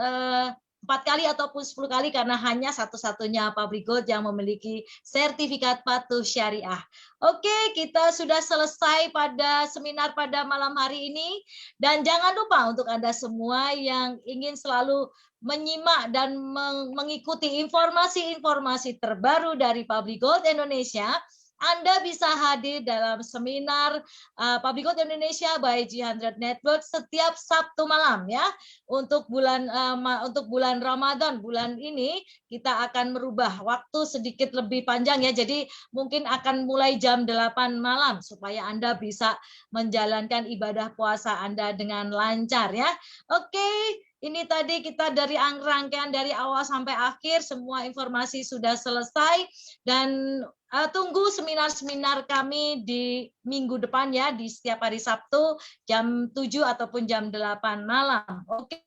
Speaker 1: 4 kali ataupun 10 kali karena hanya satu-satunya public gold yang memiliki sertifikat patuh syariah. Oke, kita sudah selesai pada seminar pada malam hari ini, dan jangan lupa untuk Anda semua yang ingin selalu menyimak dan mengikuti informasi-informasi terbaru dari Public Gold Indonesia, Anda bisa hadir dalam seminar Public Gold Indonesia by G100 Network setiap Sabtu malam ya. Untuk bulan Ramadan bulan ini kita akan merubah waktu sedikit lebih panjang ya. Jadi mungkin akan mulai jam 8 malam supaya Anda bisa menjalankan ibadah puasa Anda dengan lancar ya. Oke. Ini tadi kita dari rangkaian dari awal sampai akhir, semua informasi sudah selesai, dan tunggu seminar-seminar kami di minggu depan ya, di setiap hari Sabtu jam 7 ataupun jam 8 malam. Oke.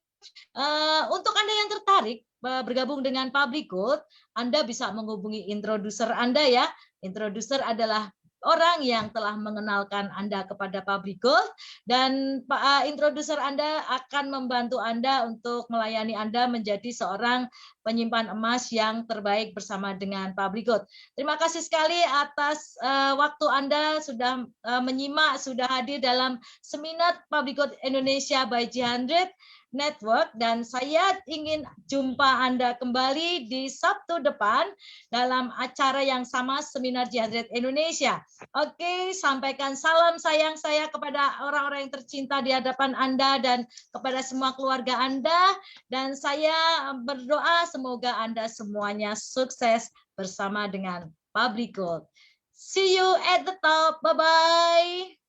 Speaker 1: Untuk Anda yang tertarik bergabung dengan Public Gold, Anda bisa menghubungi introducer Anda ya. Introducer adalah orang yang telah mengenalkan Anda kepada Public Gold, dan introducer Anda akan membantu Anda untuk melayani Anda menjadi seorang penyimpan emas yang terbaik bersama dengan Public Gold. Terima kasih sekali atas waktu Anda sudah menyimak, sudah hadir dalam seminar Public Gold Indonesia by G100 Network, dan saya ingin jumpa Anda kembali di Sabtu depan dalam acara yang sama, seminar G100 Indonesia. Oke, sampaikan salam sayang saya kepada orang-orang yang tercinta di hadapan Anda dan kepada semua keluarga Anda, dan saya berdoa semoga Anda semuanya sukses bersama dengan Public Gold. See you at the top. Bye-bye.